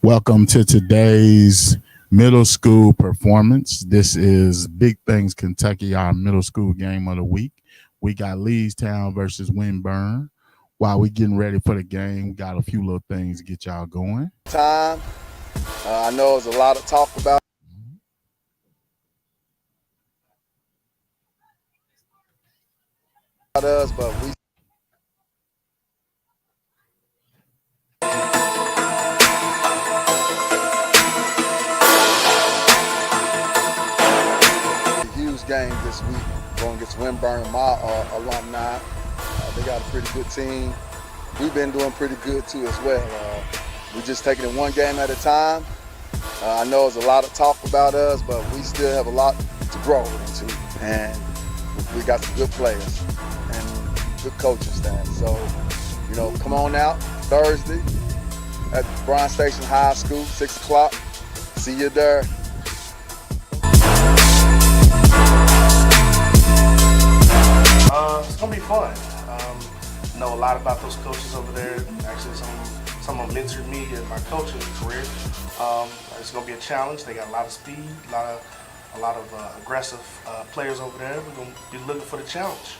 Welcome to today's middle school performance. This is Big Things Kentucky, our middle school game of the week. We got Leestown versus Winburn. While we getting ready for the game, we got a few little things to get y'all going. Time. I know there's a lot of talk about us, but we a huge game this week going against Winburn, my alumni. They got a pretty good team. We've been doing pretty good too as well. We're just taking it one game at a time. I know there's a lot of talk about us, but we still have a lot to grow into, and we got some good players and good coaching staff. So, come on out Thursday at Bryan Station High School, 6 o'clock. See you there. It's gonna be fun. Know a lot about those coaches over there. Actually, some of them mentored me in my coaching career. It's gonna be a challenge. They got a lot of speed, a lot of aggressive players over there. We're gonna be looking for the challenge.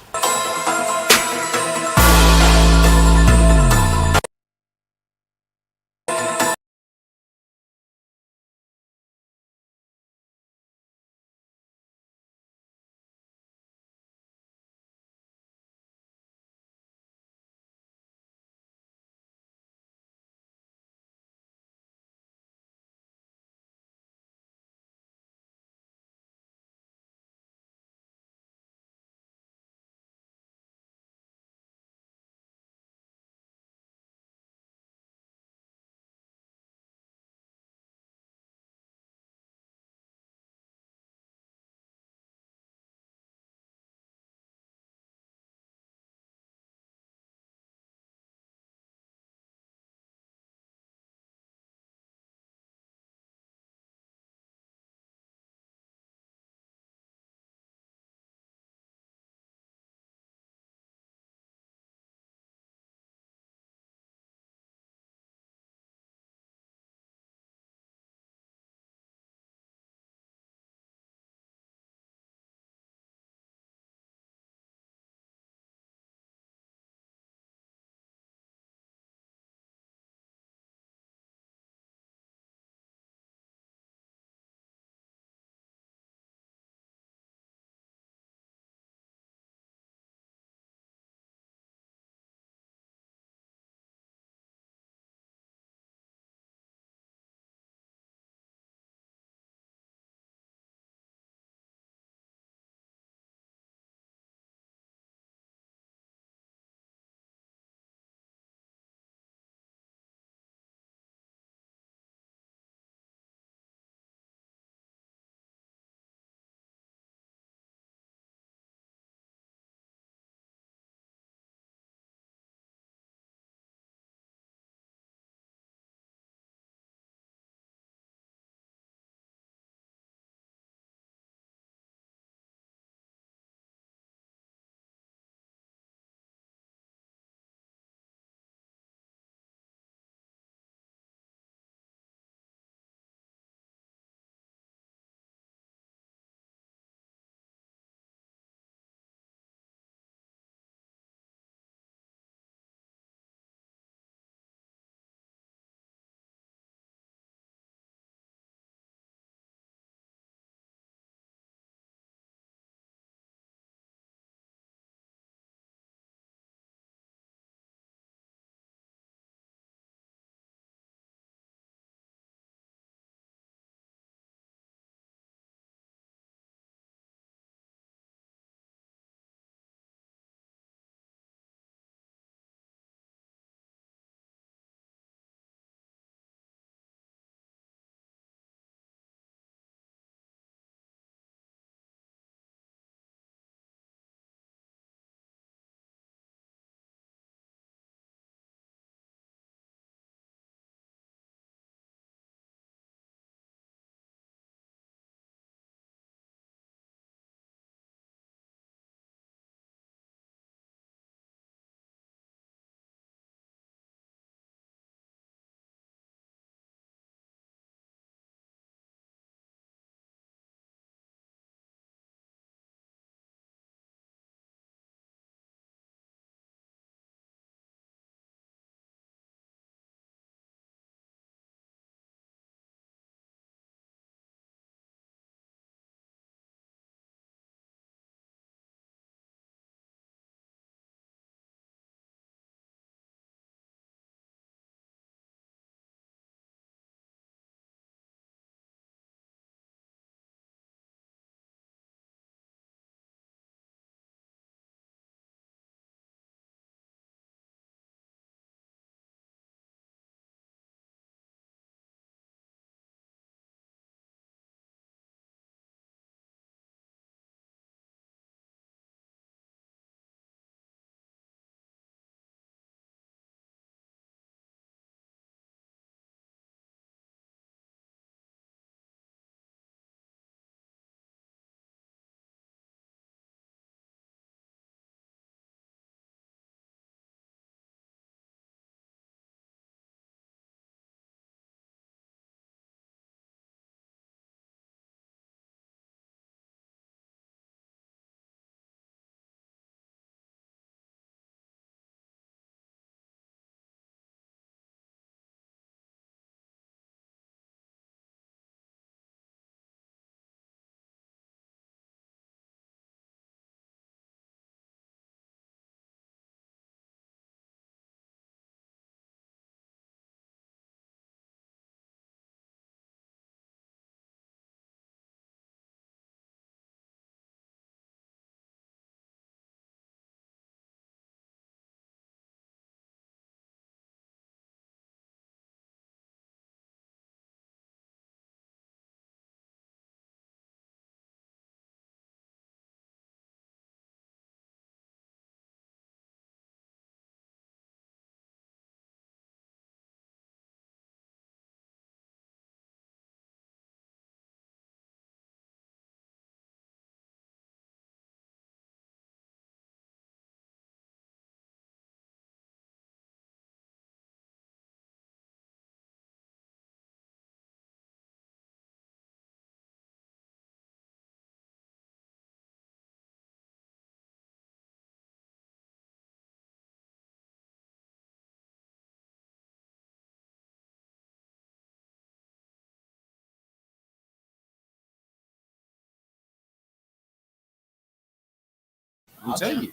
We'll take it.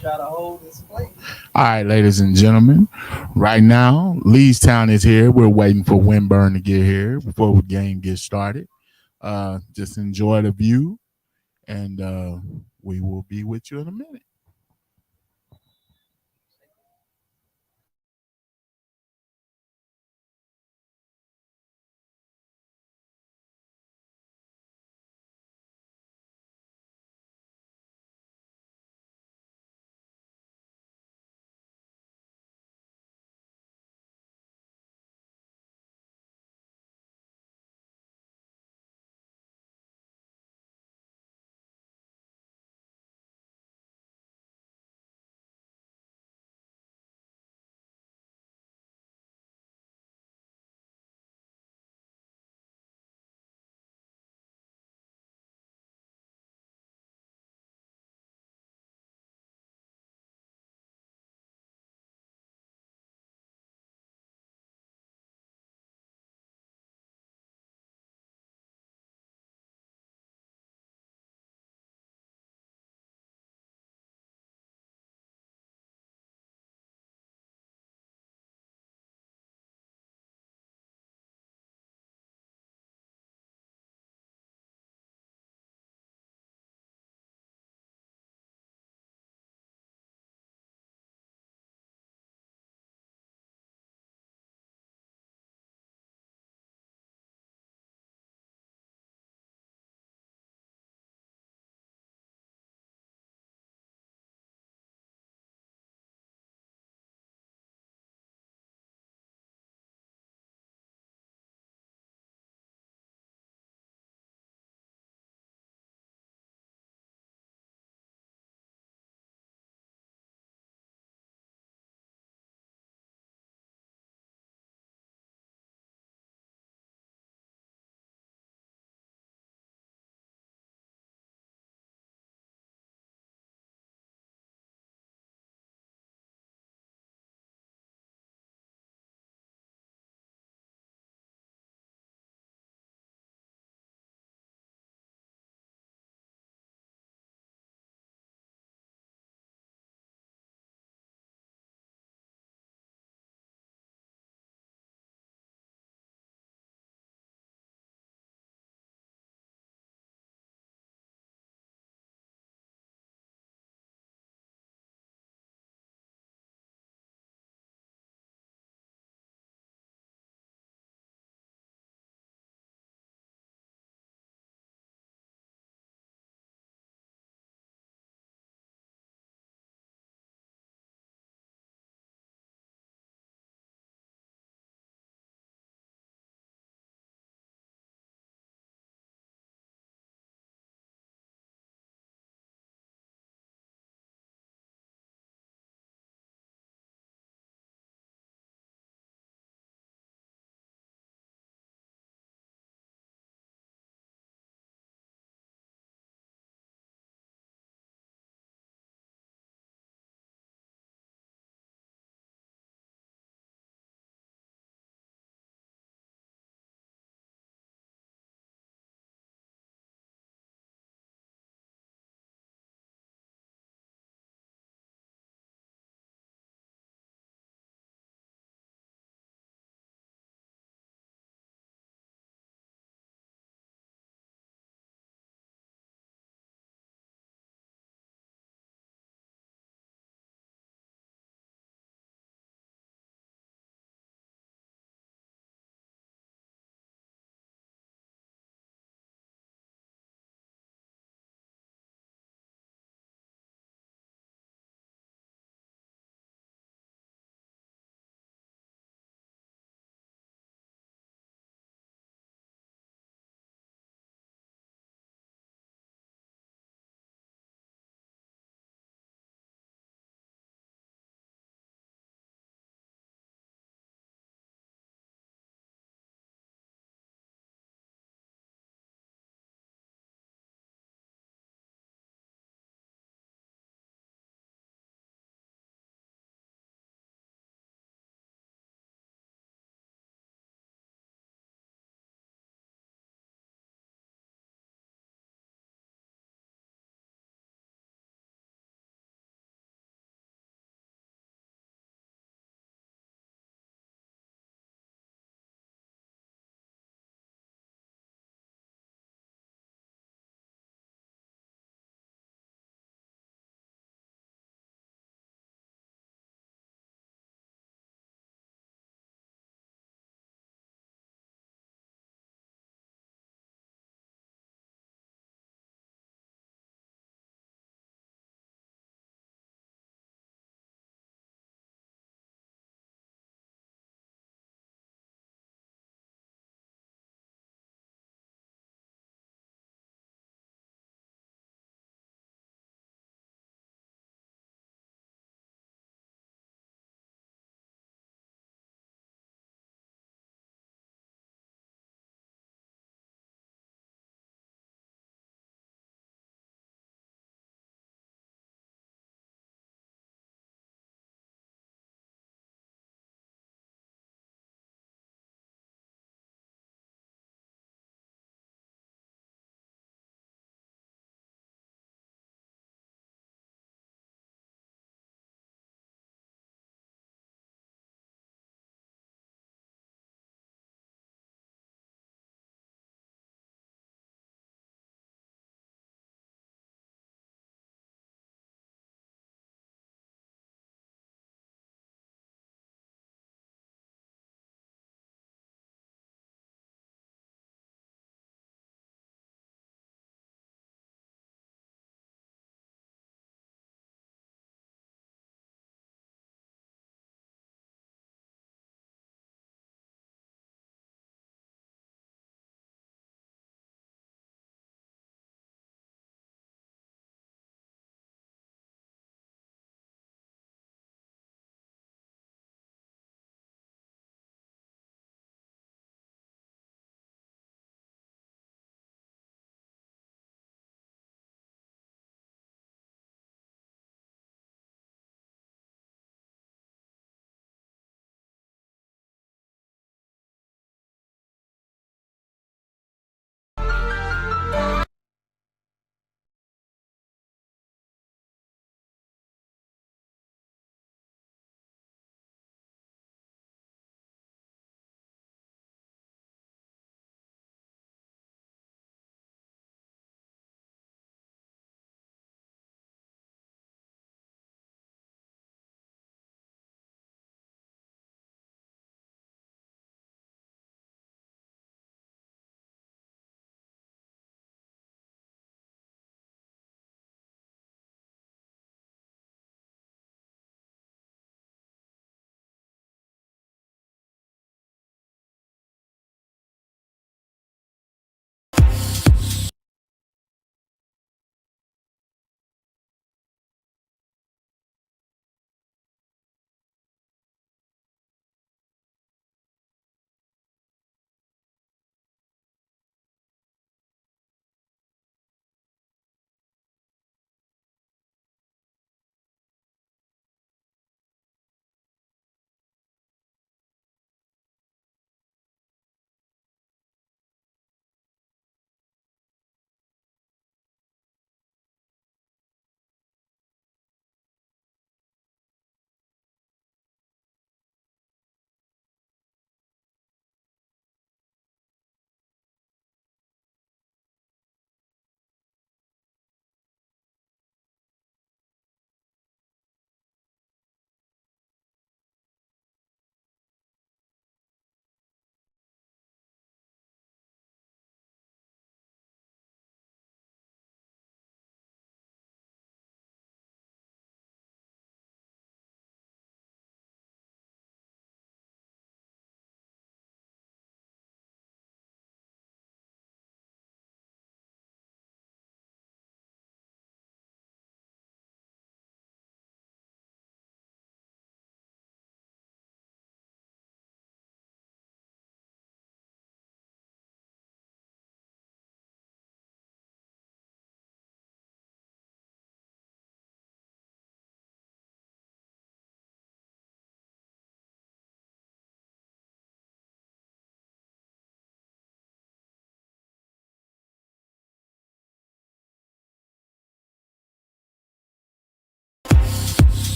Try to hold this plate. All right, ladies and gentlemen. Right now, Leestown is here. We're waiting for Winburn to get here before the game gets started. Just enjoy the view, and we will be with you in a minute.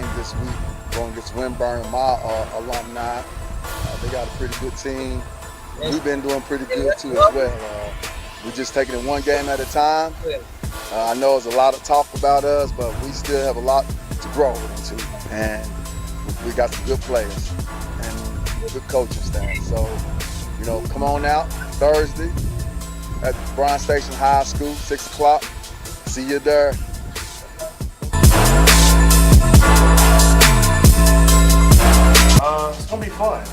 game this week going against Windburn, my alumni. They got a pretty good team. We've been doing pretty good too as well. We're just taking it one game at a time. I know there's a lot of talk about us, but we still have a lot to grow into. And we got some good players and good coaching staff. So, come on out Thursday at Bryan Station High School, 6 o'clock. See you there. It's gonna be fun.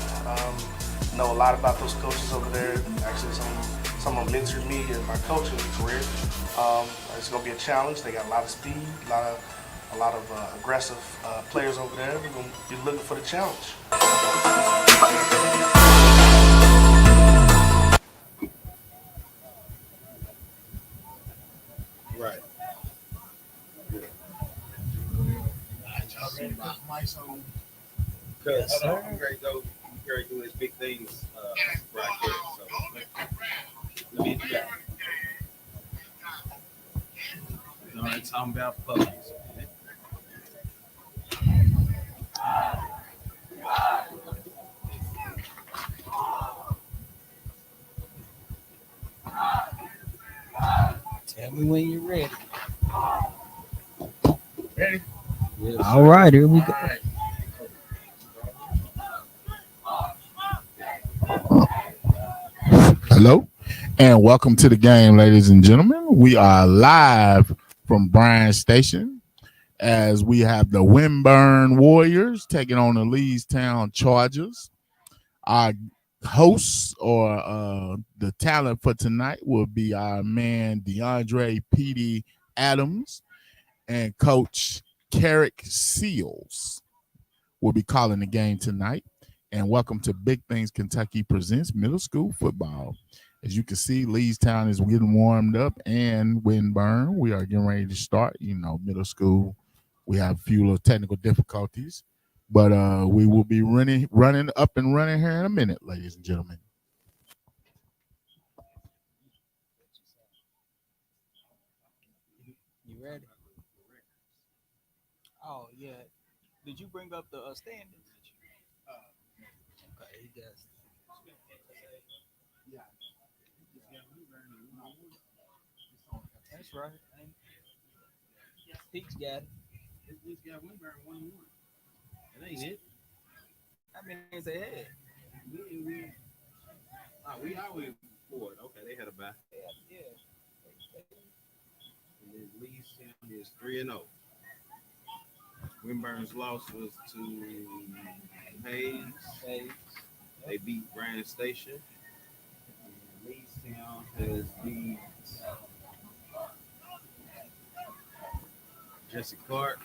Know a lot about those coaches over there. Actually, some of them mentored me in my coaching career. It's gonna be a challenge. They got a lot of speed, a lot of aggressive players over there. We're gonna be looking for the challenge. Right. Because I'm ready to do his big things right there. So let me do that. You know, it's talking about puppies. Tell me when you're ready. Ready? Yes, all right, here we go. Hello, and welcome to the game, ladies and gentlemen. We are live from Bryan Station as we have the Windburn Warriors taking on the Leestown Chargers. Our hosts or the talent for tonight will be our man DeAndre P.D. Adams and Coach Carrick Seals will be calling the game tonight. And welcome to Big Things Kentucky Presents Middle School Football. As you can see, Leestown is getting warmed up, and Windburn, we are getting ready to start. Middle school, we have a few little technical difficulties, but we will be running up and running here in a minute, ladies and gentlemen. You ready? Oh yeah. Did you bring up the standings? Okay, he does. That's right. Pete's got it. He's got Windburn 1-1. It ain't it. That means they had. We always forward. Okay, they had a bye. Yeah. And then Leestown is 3-0. Windburn's loss was to Hayes. They beat Bryan Station. And Leestown has beat Jesse Clark.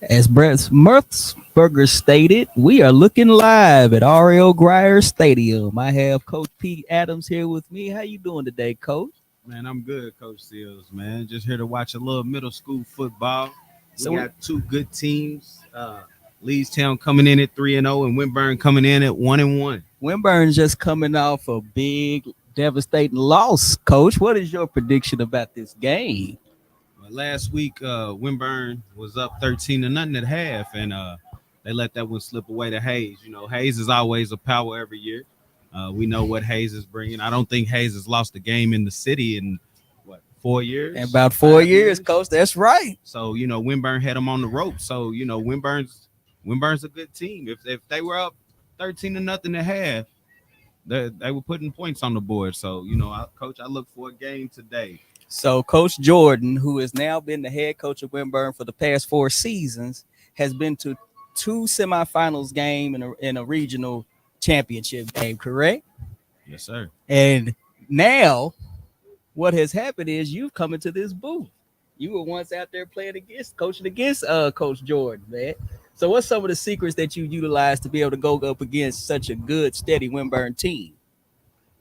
As Brett Smurfsberger stated, we are looking live at R.L. Grier Stadium. I have Coach Pete Adams here with me. How you doing today, Coach? Man, I'm good, Coach Seals, man. Just here to watch a little middle school football. So We got two good teams. Leestown coming in at 3-0 and Winburn coming in at 1-1. Winburn's just coming off a big, devastating loss, Coach. What is your prediction about this game? Well, last week, Winburn was up 13-0 at half, and they let that one slip away to Hayes. You know, Hayes is always a power every year. We know what Hayes is bringing. I don't think Hayes has lost a game in the city in, 4 years? In about 4 5 years, Coach. That's right. So, you know, Winburn had them on the rope. So, you know, Winburn's a good team. If they were up 13-0 at half, they were putting points on the board. So, you know, Coach, I look for a game today. So Coach Jordan, who has now been the head coach of Winburn for the past 4 seasons, has been to 2 semifinals game in a regional championship game, correct? Yes, sir. And now what has happened is you've come into this booth. You were once out there coaching against Coach Jordan, man. So what's some of the secrets that you utilized to be able to go up against such a good, steady Winburn team?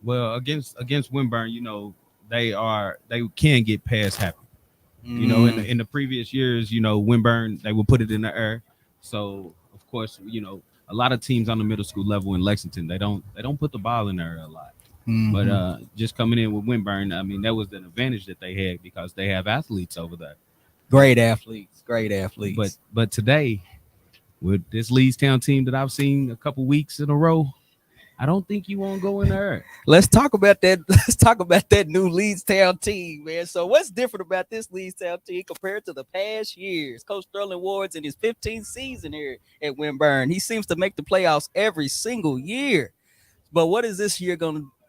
Well, against Winburn, you know, they can get pass happy. You know, in the previous years, you know, Winburn, they will put it in the air. So of course, you know, a lot of teams on the middle school level in Lexington, they don't put the ball in the air a lot. But just coming in with Winburn, I mean, that was an advantage that they had because they have athletes over there. Great athletes. But today, with this Leestown team that I've seen a couple weeks in a row, I don't think you won't go in there. Let's talk about that. Let's talk about that new Leestown team, man. So what's different about this Leestown team compared to the past years? Coach Sterling Ward's in his 15th season here at Winburn. He seems to make the playoffs every single year. But what is this year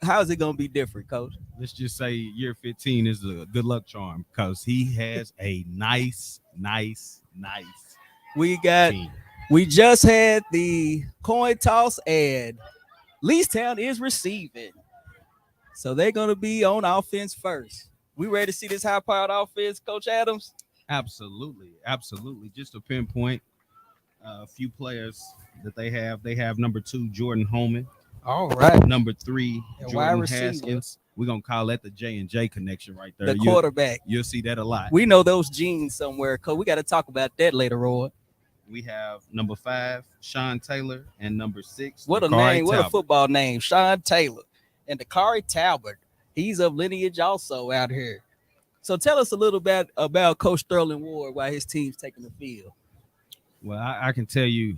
how is it going to be different, Coach? Let's just say year 15 is a good luck charm because he has a nice team. We just had the coin toss and Leestown is receiving. So they're going to be on offense first. We ready to see this high-powered offense, Coach Adams? Absolutely. Just to pinpoint a few players that they have number 2, Jordan Holman. All right. Number 3, And Jordan wide receiver. Haskins. We're going to call that the J&J connection right there. The quarterback. You'll see that a lot. We know those genes somewhere, Coach. We got to talk about that later on. We have number 5, Sean Taylor, and number 6, What a Dakari name. What a Talbot. football name. Sean Taylor. And Dakari Talbot. He's of lineage also out here. So tell us a little bit about Coach Sterling Ward while his team's taking the field. Well, I can tell you,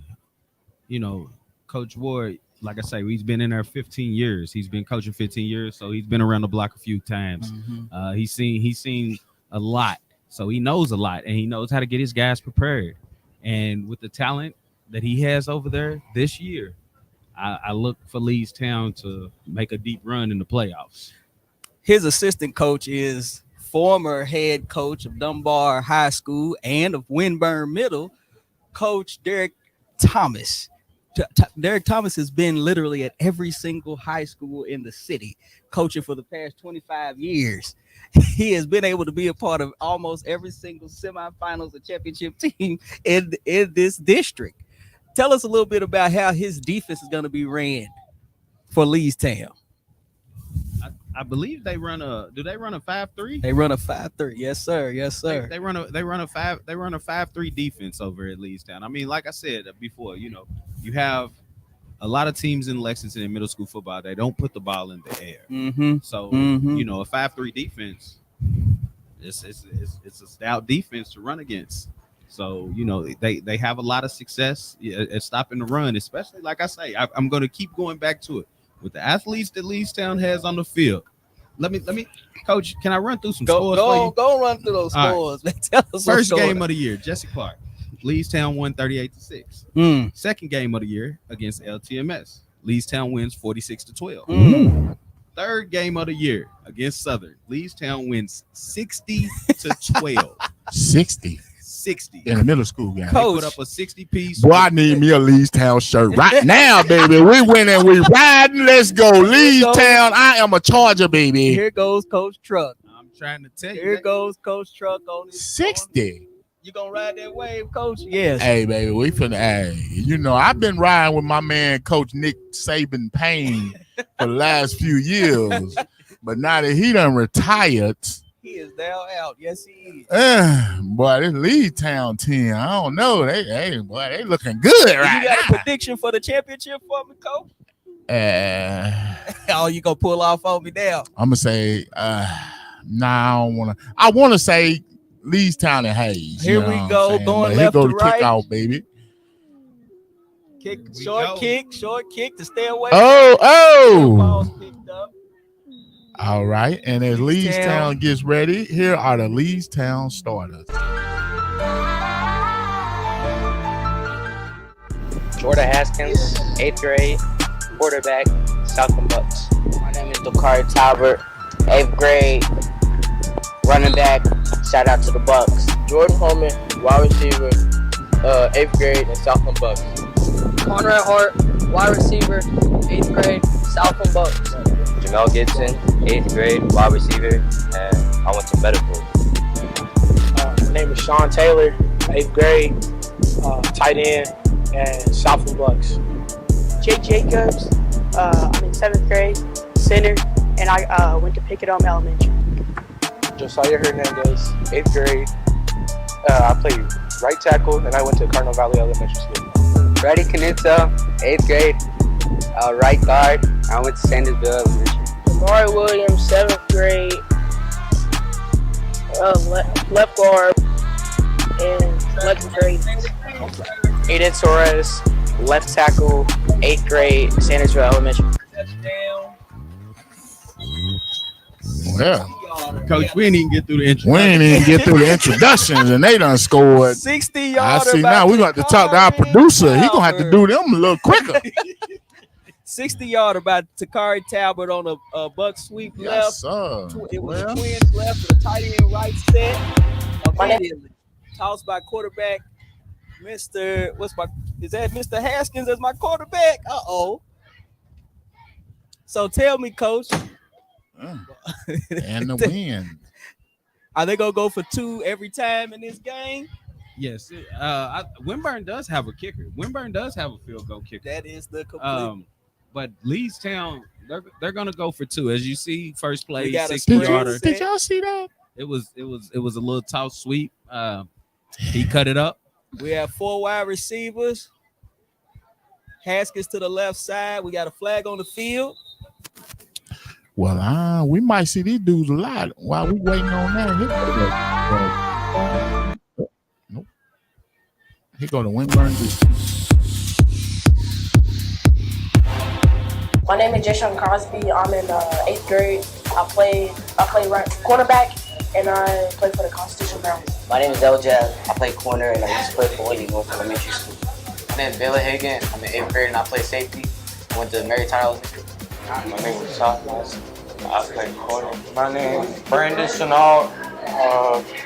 you know, Coach Ward, like I say, he's been in there 15 years. He's been coaching 15 years, so he's been around the block a few times. He's seen a lot, so he knows a lot, and he knows how to get his guys prepared. And with the talent that he has over there this year, I look for Leestown to make a deep run in the playoffs. His assistant coach is former head coach of Dunbar High School and of Winburn Middle, Coach Derek Thomas. Derek Thomas has been literally at every single high school in the city, coaching for the past 25 years. He has been able to be a part of almost every single semifinals and championship team in this district. Tell us a little bit about how his defense is going to be ran for Leestown. I believe they run a 5-3? They run a 5-3. Yes, sir. Yes, sir. They run a 5-3 defense over at Leestown. I mean, like I said before, you know, you have a lot of teams in Lexington in middle school football. They don't put the ball in the air. So, you know, a 5-3 defense, it's a stout defense to run against. So, you know, they have a lot of success at stopping the run, especially, like I say, I'm going to keep going back to it. With the athletes that Leestown has on the field. Let me, Coach, can I run through some scores for you? Go run through those scores. Right. Tell us First game of the year, Jesse Clark. Leestown won 38-6. Second game of the year against LTMS. Leestown wins 46-12. Third game of the year against Southern. Leestown wins 60-12. 60 in the middle school game. Coach, they put up a 60-piece. Boy, I need me a Leestown shirt right now, baby. We winning, we riding. Let's go, Leestown. I am a Charger, baby. Here goes Coach Truck. I'm trying to tell you. Here goes Coach Truck on his 60. You gonna ride that wave, Coach? Yes. Hey, baby, we finna. Hey, you know, I've been riding with my man, Coach Nick Saban Payne, for the last few years. But now that he done retired, He is now out. Yes, he is. Boy, this Lee's Town team, I don't know. They looking good right You got now. a prediction for the championship for me, Coach? Oh, you gonna pull off on me now? I'm gonna say, nah, I don't wanna. I wanna say Lee's Town and Hayes. Here we go, going left go to the right. kickoff, baby. Short kick to stay away. Oh. Balls picked up. All right, and as Lee's Town gets ready, here are the Lee's Town starters. Jordan Haskins, 8th grade, quarterback, Southland Bucks. My name is Dakari Talbert, 8th grade, running back, shout out to the Bucks. Jordan Holman, wide receiver, 8th grade, and Southland Bucks. Conrad Hart, wide receiver, 8th grade, Southland Bucks. Jamel Gibson, 8th grade, wide receiver, and I went to medical. My name is Sean Taylor, 8th grade, tight end, and Southland Bucks. Jay Jacobs, I'm in 7th grade, center, and I went to Pickett-Elm Elementary. Josiah Hernandez, 8th grade. I played right tackle, and I went to Cardinal Valley Elementary School. Brady Canuta, 8th grade, right guard. I went to Sandersville Elementary. Amari Williams, 7th grade, left guard, and 11th grade. Aiden Torres, left tackle, 8th grade, Sandersville Elementary. Touchdown. Well, Coach, we didn't even get through the intro. we ain't even get through the introductions, and they done scored. 60 I yards. see now. We're going to talk to our producer. He gonna have to do them a little quicker. 60 yard about Takari Talbot on a buck sweep left. Yes, sir. It was twins left with a tight end right set. Immediately tossed by quarterback is that Mr. Haskins as my quarterback? So tell me, Coach. And the win. Are they gonna go for 2 every time in this game? Yes. Winburn does have a kicker. Winburn does have a field goal kicker. That is the complete. But Lee's Town, they're gonna go for 2. As you see, first play, We got a 60 yarder. Did y'all see that? It was a little toss sweep. He cut it up. We have 4 wide receivers. Haskins to the left side. We got a flag on the field. Well, we might see these dudes a lot while we waiting on that. Nope. Here go to Winburn. My name is Jason Crosby. I'm in 8th grade. I play right cornerback, and I play for the Constitution Browns. My name is Eljab. I play corner, and I used to play for Whitney North Elementary School. My name is Baylor Hagan. I'm in 8th grade, and I play safety. I went to Mary Tyler. My name is Sophomores. I play corner. My name is Brandon Chenault.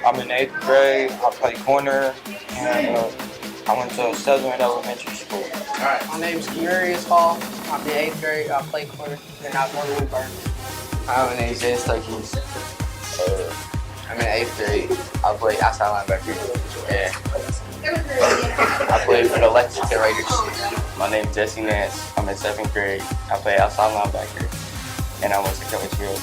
I'm in 8th grade. I play corner, and I went to Southern Elementary School. My name is Karius Hall. I'm in 8th grade. I play corner, and I go to Winburn. I'm in Isaiah Stuckey. I'm in 8th grade. I play outside linebacker. Yeah. I play for the Lexington Raiders. My name is Jesse Nance. I'm in 7th grade. I play outside linebacker. And I went to Kelly Field.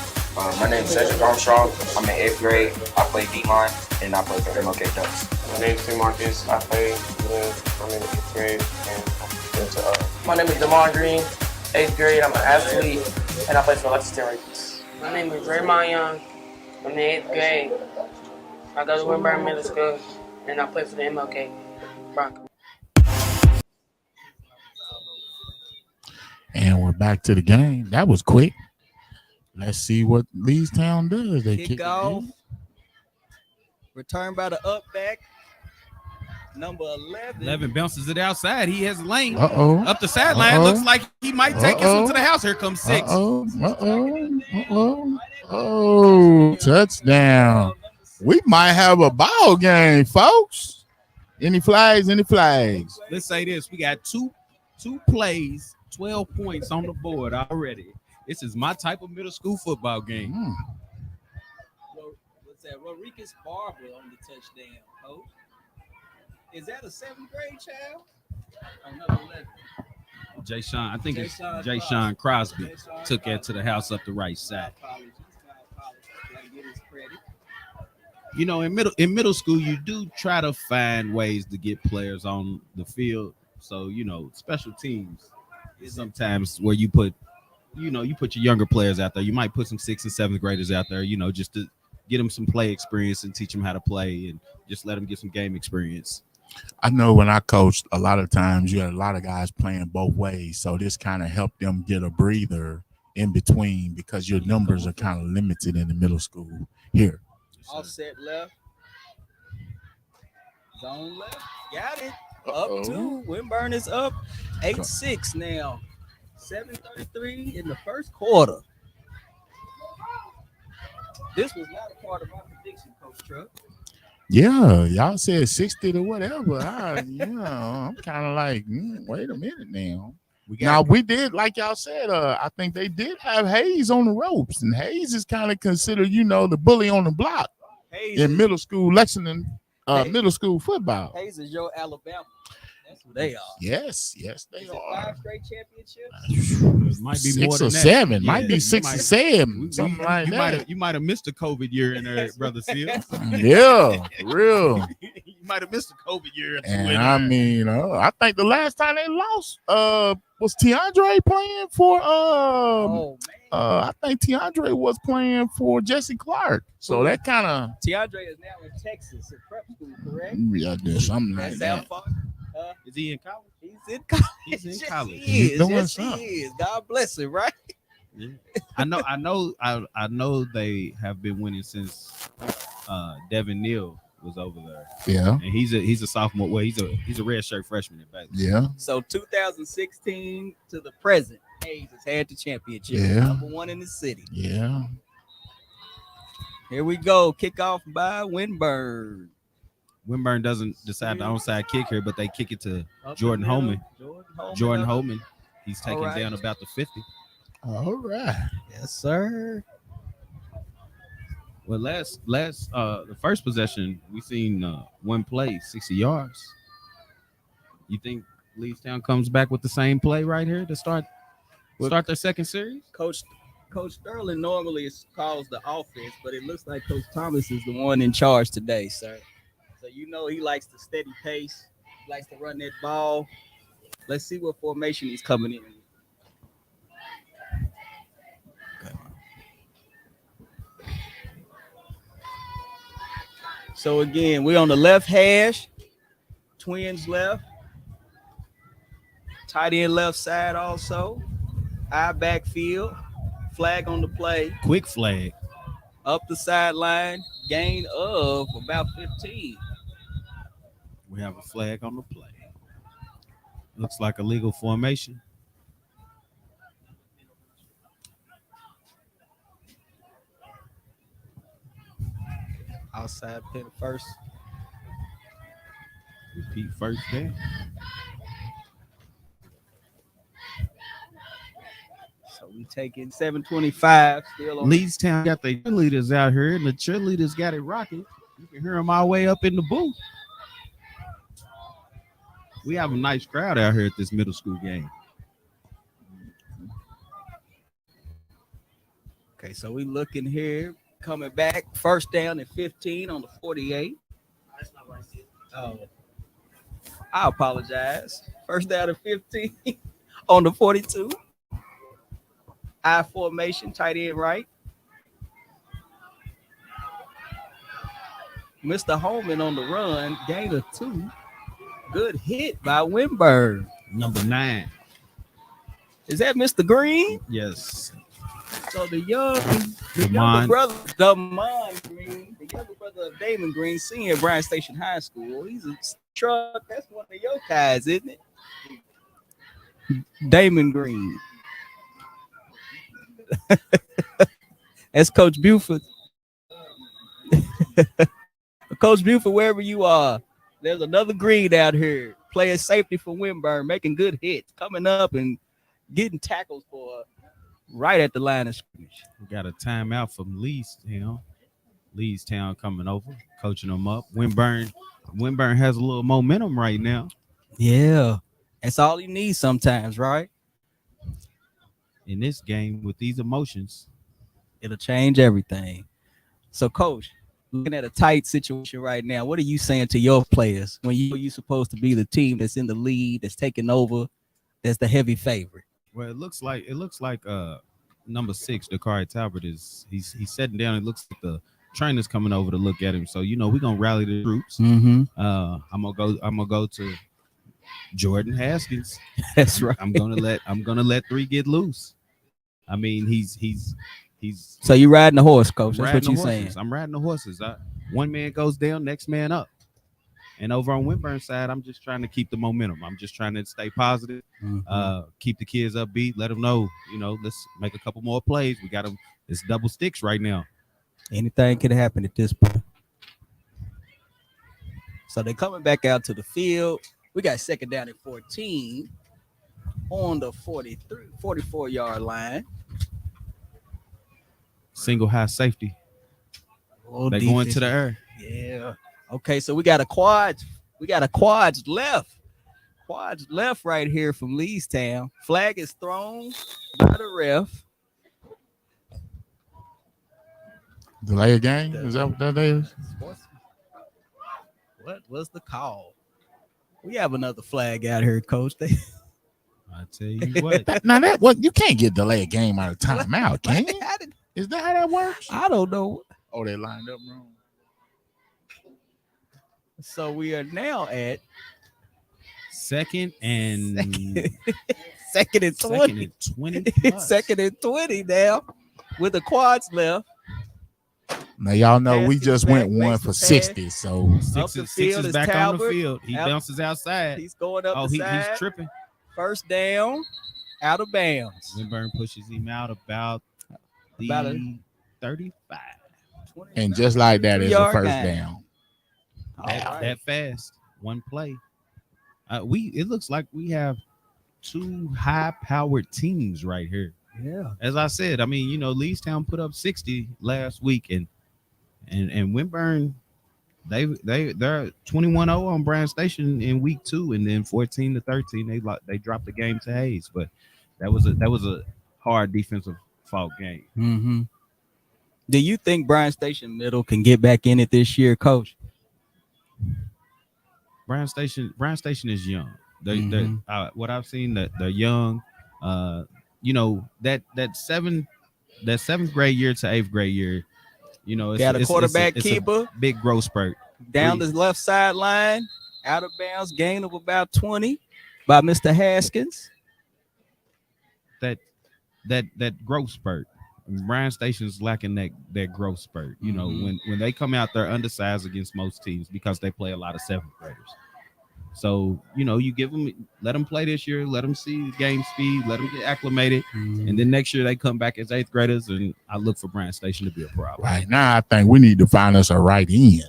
My name is Cedric Armstrong. I'm in 8th grade. I play D-line. And I play for MLK Ducks. My name is Tim Marcus. I play I'm in 8th grade. And My name is Damon Green. 8th grade. I'm an athlete, and I play for the Lexington Raiders. My name is Raymond Young. I'm in 8th grade. I go to Winburn Middle School, and I play for the MLK Broncos. And we're back to the game. That was quick. Let's see what Lee's Town does. They kick off. Return by the up back. Number 11. 11 bounces it outside. He has a lane. Up the sideline. Looks like he might take this one to the house. Here comes 6. Touchdown. We might have a ball game, folks. Any flags? Let's say this. We got two plays, 12 points on the board already. This is my type of middle school football game. What's that? Rodriguez Barber on the touchdown, Coach. Is that a 7th grade child? Another 11. Jay Sean, I think it's Jay Jay Sean Sean Crosby. Jay Sean Took that to the Crosby. house up the right side. My apologies. Gotta get his credit. You know, in middle school, you do try to find ways to get players on the field. So, you know, special teams is sometimes where you put your younger players out there. You might put some 6th and 7th graders out there, you know, just to get them some play experience and teach them how to play and just let them get some game experience. I know when I coached, a lot of times you had a lot of guys playing both ways. So this kind of helped them get a breather in between because your numbers are kind of limited in the middle school here. Offset left. Zone left. Got it. Uh-oh. Up 2. Windburn is up 8-6 now. 7:33 in the first quarter. This was not a part of my prediction, Coach Truck. Yeah, y'all said 60 to whatever. I'm kind of like, wait a minute now. We did, like y'all said, I think they did have Hayes on the ropes, and Hayes is kind of considered, the bully on the block in middle school, Lexington, middle school football. Hayes is your Alabama. That's who they are. Yes, they Is are. it 5 straight championships? It might be 6 more than or that. 7. Yeah, might be 6 or 7, something like that. You might have missed a COVID year in there, Brother Seals. Yeah, for real. You might have missed a COVID year. And I mean, I think the last time they lost was Tiandre playing for I think Tiandre was playing for Jesse Clark. So that kind of Tiandre is now in Texas at prep school, correct? yeah, there's something like That's that. how far. Is he in college? He's in college. He's in Yes, college. He He's is. doing Yes, something. he is. God bless him, right? Yeah. I know they have been winning since Devin Neal was over there. Yeah, And he's a sophomore. Well, he's a redshirt freshman at back. yeah. So 2016 to the present, Hayes has had the championship. Yeah. Number 1 in the city. Yeah. Here we go. Kickoff by Windburn. Windburn doesn't decide the onside kick here, but they kick it to Up Jordan the middle. Holman. Jordan up. Holman. He's taken All right. down about the 50. All right. Yes, sir. Well, the first possession we seen one play, 60 yards. You think Leestown comes back with the same play right here to start their second series? Coach Sterling normally calls the offense, but it looks like Coach Thomas is the one in charge today, sir. So he likes the steady pace, likes to run that ball. Let's see what formation he's coming in. So again, we're on the left hash, twins left, tight end left side also, eye backfield, flag on the play, Quick flag. up the sideline, gain of about 15. We have a flag on the play. Looks like a legal formation. Outside pin first. Repeat first there. So we taking 725 still on. Leestown got the cheerleaders out here, and the cheerleaders got it rocking. You can hear them all the way up in the booth. We have a nice crowd out here at this middle school game. Okay, so we looking here, coming back, first down and 15 on the 48. Oh, I apologize. First down and 15 on the 42. I formation, tight end right. Mr. Holman on the run, gain of 2. Good hit by Windburn. Number 9. Is that Mr. Green? Yes. So the younger Damon. brother, Damon Green, the younger brother of Damon Green, senior at Bryan Station High School. He's a truck. That's one of your guys, isn't it? Damon Green. That's Coach Buford. Coach Buford, wherever you are, there's another Green out here playing safety for Windburn, making good hits, coming up and getting tackles for right at the line of scrimmage. We got a timeout from Leestown. Leestown coming over, coaching them up. Winburn has a little momentum right now. Yeah, that's all you need sometimes, right? In this game with these emotions. It'll change everything. So, Coach, looking at a tight situation right now, what are you saying to your players when you supposed to be the team that's in the lead, that's taking over, that's the heavy favorite? Well, it looks like number 6, Dakari Talbot he's sitting down. It looks like the trainer's coming over to look at him. So we're gonna rally the troops. Mm-hmm. I'm gonna go to Jordan Haskins. That's right. I'm gonna let 3 get loose. I mean, he's. So you riding the horse, Coach? That's what you're saying. I'm riding the horses. One man goes down, next man up. And over on Winburn's side, I'm just trying to keep the momentum. I'm just trying to stay positive, keep the kids upbeat, let them know, let's make a couple more plays. We got them. It's double sticks right now. Anything could happen at this point. So they're coming back out to the field. We got second down at 14 on the 44-yard line. Single high safety. They're going to the air. Yeah. Okay, so we got a quads. We got a quads left. Quads left right here from Leestown. Flag is thrown by the ref. Delay a game? Is that what that is? What was the call? We have another flag out here, Coach. I tell you what. You can't get delay a game out of timeout, can you? Is that how that works? I don't know. Oh, they lined up wrong. So we are now at second and 20. Second and 20 now with the quads left. Now y'all know we just went 1 for 60. So Six is back on the field. He bounces outside. He's going up the side. He's tripping. First down, out of bounds. Winburn pushes him out about the 35. And just like that is the first down. That fast. One play. It looks like we have 2 high-powered teams right here. Yeah. As I said, I mean, Leestown put up 60 last week, and Winburn, they're 21-0 on Bryan Station in week 2, and then 14-13 they dropped the game to Hayes. But that was a hard defensive fault game. Mm-hmm. Do you think Bryan Station Middle can get back in it this year, Coach? Bryan Station is young. What I've seen, that they're young. That seventh grade year to 8th grade year, it's got a quarterback it's keeper, a big growth spurt down the left sideline, out of bounds, gain of about 20 by Mr. Haskins. That growth spurt. Bryan Station's lacking that growth spurt. When they come out, they're undersized against most teams because they play a lot of 7th graders. So, you let them play this year, let them see game speed, let them get acclimated. And then next year they come back as 8th graders, and I look for Bryan Station to be a problem. Right now, I think we need to find us a right end.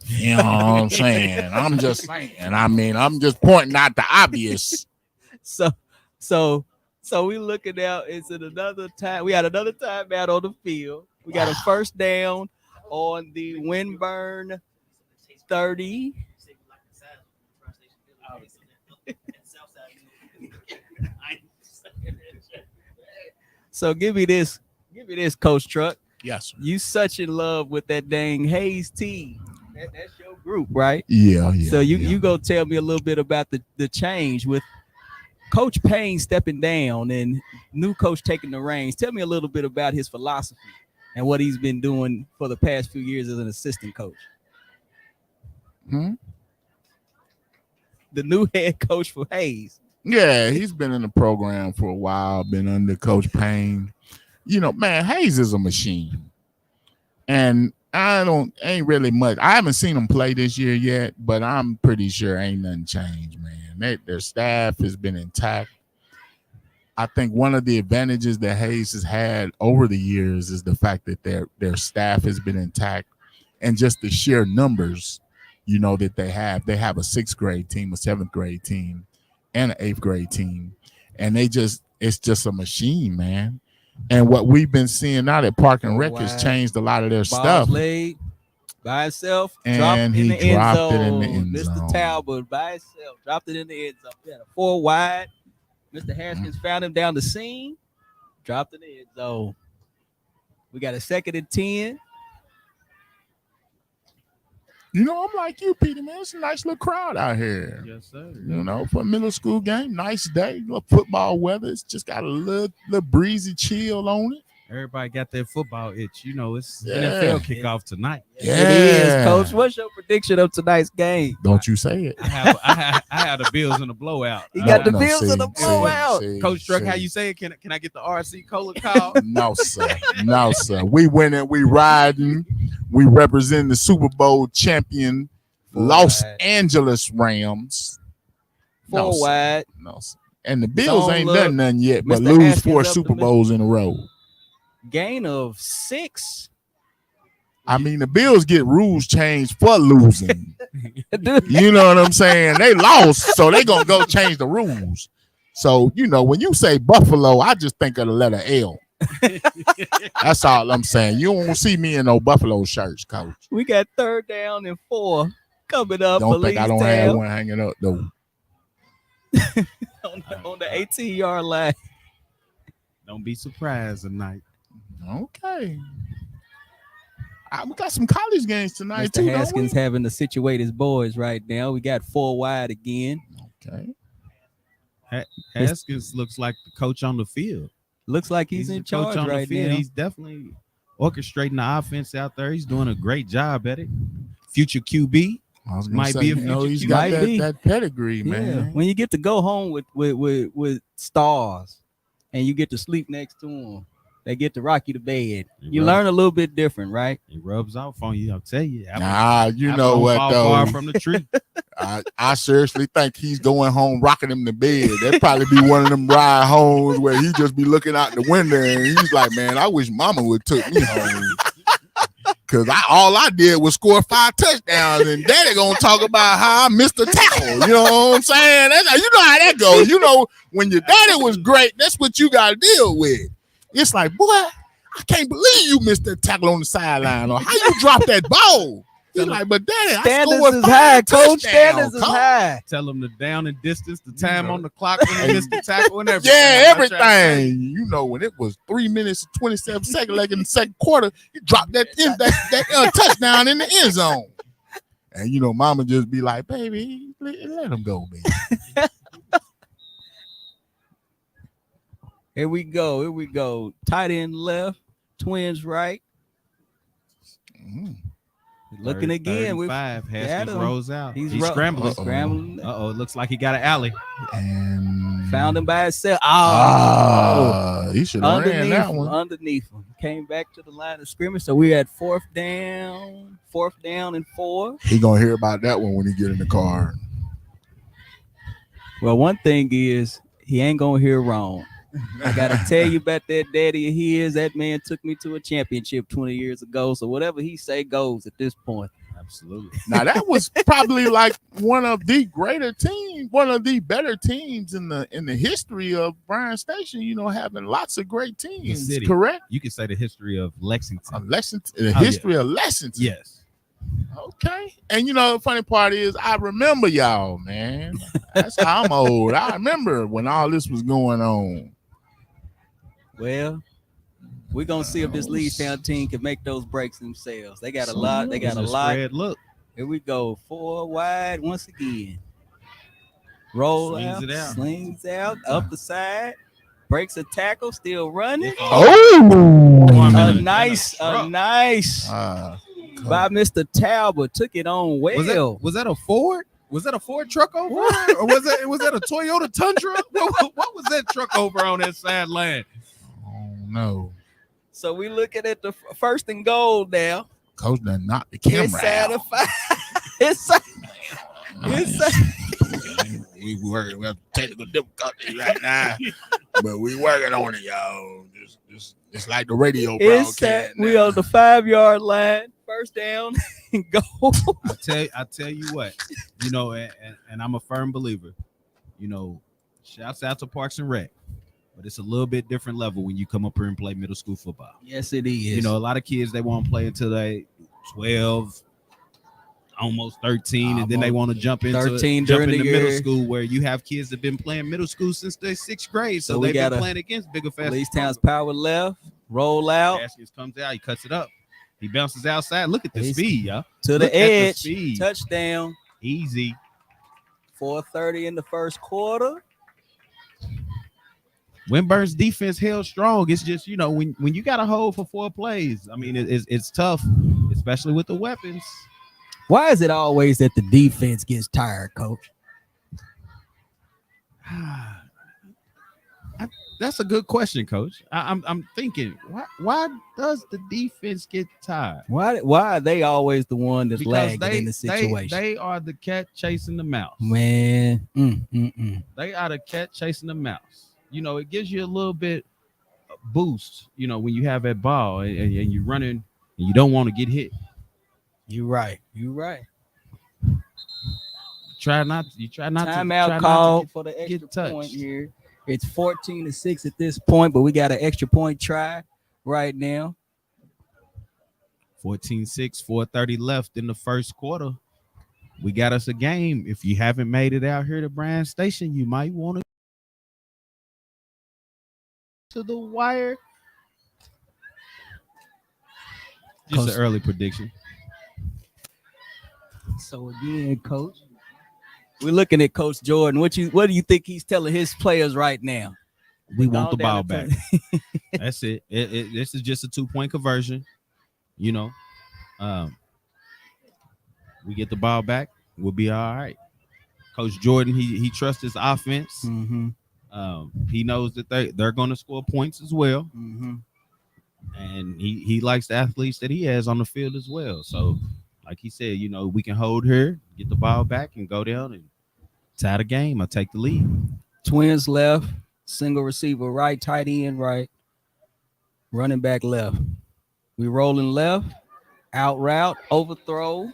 You know what I'm saying? I'm just saying. I mean, I'm just pointing out the obvious. So we looking out. Is it another time? We had another timeout on the field. We got a first down on the Winburn 30. So give me this, Coach Truck. Yes, sir. You such in love with that dang Hayes team. That's your group, right? Yeah. So you go tell me a little bit about the change with Coach Payne stepping down and new coach taking the reins. Tell me a little bit about his philosophy and what he's been doing for the past few years as an assistant coach. The new head coach for Hayes. Yeah, he's been in the program for a while, been under Coach Payne. Man, Hayes is a machine. And ain't really much. I haven't seen them play this year yet, but I'm pretty sure ain't nothing changed, man. Their staff has been intact. I think one of the advantages that Hayes has had over the years is the fact that their staff has been intact, and just the sheer numbers, that they have. They have a 6th grade team, a 7th grade team, and an 8th grade team, and it's just a machine, man. And what we've been seeing now that Park and Rec has wide. changed a lot of their Ball stuff. laid by himself, And dropped he in the end dropped zone. it in the end Mr. zone. Talbot by himself dropped it in the end zone. We had a 4 wide. Mr. Haskins found him down the seam, dropped in the end zone. We got a 2nd and 10. You know, I'm like you, Peter, man. It's a nice little crowd out here. Yes, sir. You know, for a middle school game, nice day, little football weather. It's just got a little breezy chill on it. Everybody got that football itch. You know, it's Yeah. NFL kickoff tonight. It is, Coach. What's your prediction of tonight's game? Don't you say it. I have the Bills in the blowout. He got the No, Bills see, in the blowout. see. Coach Struck, how you say it? Can I get the RC Cola call? No, sir. No, sir. We winning. We riding. We represent the Super Bowl champion Los wide. Angeles Rams. 4 No, sir. wide. No, sir. And the Bills Don't ain't look. done nothing yet, but Mr. lose Haskins 4 up the Super middle. Bowls in a row. Gain of 6. I mean, the Bills get rules changed for losing. Dude, You know what I'm saying? They lost, so they gonna go change the rules. So, you know, when you say Buffalo, I just think of the letter L. That's all I'm saying. You won't see me in no Buffalo shirts, Coach. we got 3rd down and 4 coming up. Don't for think I don't Leestown have one hanging up though. on the 18-yard line. Don't be surprised tonight. Okay. We got some college games tonight Mr. too, don't Haskins we? having to situate his boys right now. We got 4 wide again. Okay. Haskins looks like the coach on the field. Looks like he's in the coach charge on right the field. now. He's definitely orchestrating the offense out there. He's doing a great job at it. Future QB. I was gonna Might say, be a you know, future he's QB. got Might be. that pedigree, Yeah. man. When you get to go home with stars and you get to sleep next to them, they get to rock you to bed. You Right. learn a little bit different, right? It rubs off on you. I'll tell you. You know what fall though? far from the tree. I seriously think he's going home rocking him to bed. That'd probably be one of them ride homes where he just be looking out the window and he's like, man, I wish mama would took me home. Cause all I did was score 5 touchdowns and daddy gonna talk about how I missed a tackle. You know what I'm saying? You know how that goes. You know, when your daddy was great, that's what you gotta deal with. It's like, boy, I can't believe you missed that tackle on the sideline or how you dropped that ball. He's like, but daddy, I Standards scored is 5 high, coach. touchdowns, Standards is coach. high. Tell him the down and distance, the time on the clock when he missed the tackle and everything. Yeah, I'm trying to tell you. everything. You know, when it was 3 minutes and 27 seconds, like in the second quarter, you dropped that touchdown in the end zone. And you know, mama just be like, baby, let him go, baby. Here we go. Here we go. Tight end left, twins right. Looking again. We're 35. got Haskins him. rolls out. He's He's scrambling. scrambling. Uh-oh, it looks like he got an alley. And Found him by himself. he should have ran that one. Underneath him. Came back to the line of scrimmage. So we had 4th down and 4. He gonna hear about that one when he get in the car. Well, one thing is he ain't gonna hear wrong. I gotta tell you about that daddy of his. That man took me to a championship 20 years ago. So whatever he say goes at this point. Absolutely. Now that was probably like one of the greater teams, one of the better teams in the history of Bryan Station. You know, having lots of great teams. city. Correct. You could say the history of Lexington. The history of Lexington. Yes. Okay. And you know, the funny part is I remember y'all, man. That's how I'm old. I remember when all this was going on. Well, we're gonna see if this Leestown team can make those breaks themselves. They got a lot. They got a lot. Spread look. Here we go. 4 wide once again. Roll Slings out, it out. slings out, up the side, breaks a tackle, still running. Oh, A nice by Mr. Talbot. Took it on well. Was that a Ford? Was that a Ford truck over? Or was that a Toyota Tundra? What was that truck over on that sideline? Oh no. So we looking at the first and goal now. Coach done knocked the camera Inside out. of 5. Inside. We have technical difficulties right now, but we working on it, y'all. It's like the radio Inside. broadcast. We on the 5-yard line. First down and goal. I tell you what, you know, and I'm a firm believer, you know, shouts out to Parks and Rec. but it's a little bit different level when you come up here and play middle school football. Yes, it is. You know, a lot of kids, they won't play until they 12, almost 13, and then they want to jump into 13 during the middle year. school, where you have kids that have been playing middle school since their 6th grade. So we they've been gotta- playing against bigger, faster. Leestown's power left, roll out Haskins comes out, he cuts it up. He bounces outside. Look at the He's- speed, y'all. to Look the at the edge. speed. Touchdown. Easy. 4:30 in the first quarter. Winburn's defense held strong. It's just, you know, when you got to hold for 4 plays, I mean, it's tough, especially with the weapons. Why is it always that the defense gets tired, Coach? That's a good question, Coach. I'm thinking, why does the defense get tired? Why are they always the one that's Because lagging in the situation? they are the cat chasing the mouse. Man, They are the cat chasing the mouse. You know, it gives you a little bit boost, you know, when you have that ball and you're running and you don't want to get hit. You're right. You try not Timeout to call for the extra get touched. point here. It's 14-6 at this point, but we got an extra point try right now. 14-6, 4:30 left in the first quarter. We got us a game. If you haven't made it out here to Bryan Station, you might want to the wire. Just an early prediction. So again, Coach, we're looking at Coach Jordan. What do you think he's telling his players right now? We want the Down ball the back. That's it. This is just a 2-point conversion. You know, we get the ball back, we'll be all right. Coach Jordan, he trusts his offense. Mm-hmm. He knows that they're going to score points as well. Mm-hmm. And he likes the athletes that he has on the field as well. So, like he said, you know, we can hold here, get the ball back, and go down and tie the game. I'll take the lead. Twins left, single receiver right, tight end right, running back left. We rolling left, out route, overthrow.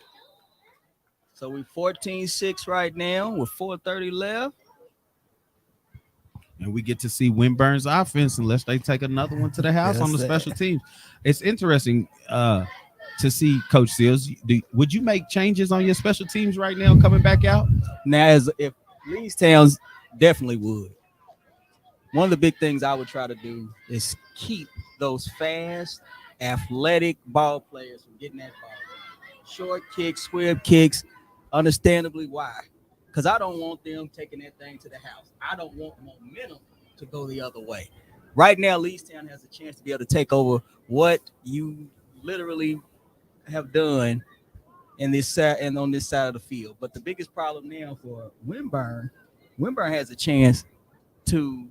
So we 14-6 right now with 4:30 left. And we get to see Winburn's offense unless they take another one to the house on the special teams. It's interesting to see, Coach Seals. Would you make changes on your special teams right now coming back out? Now, if Leestown definitely would. One of the big things I would try to do is keep those fast, athletic ball players from getting that ball. Short kicks, squib kicks, understandably why. Because I don't want them taking that thing to the house. I don't want momentum to go the other way. Right now, Leestown has a chance to be able to take over what you literally have done in this side and on this side of the field. But the biggest problem now for Winburn has a chance to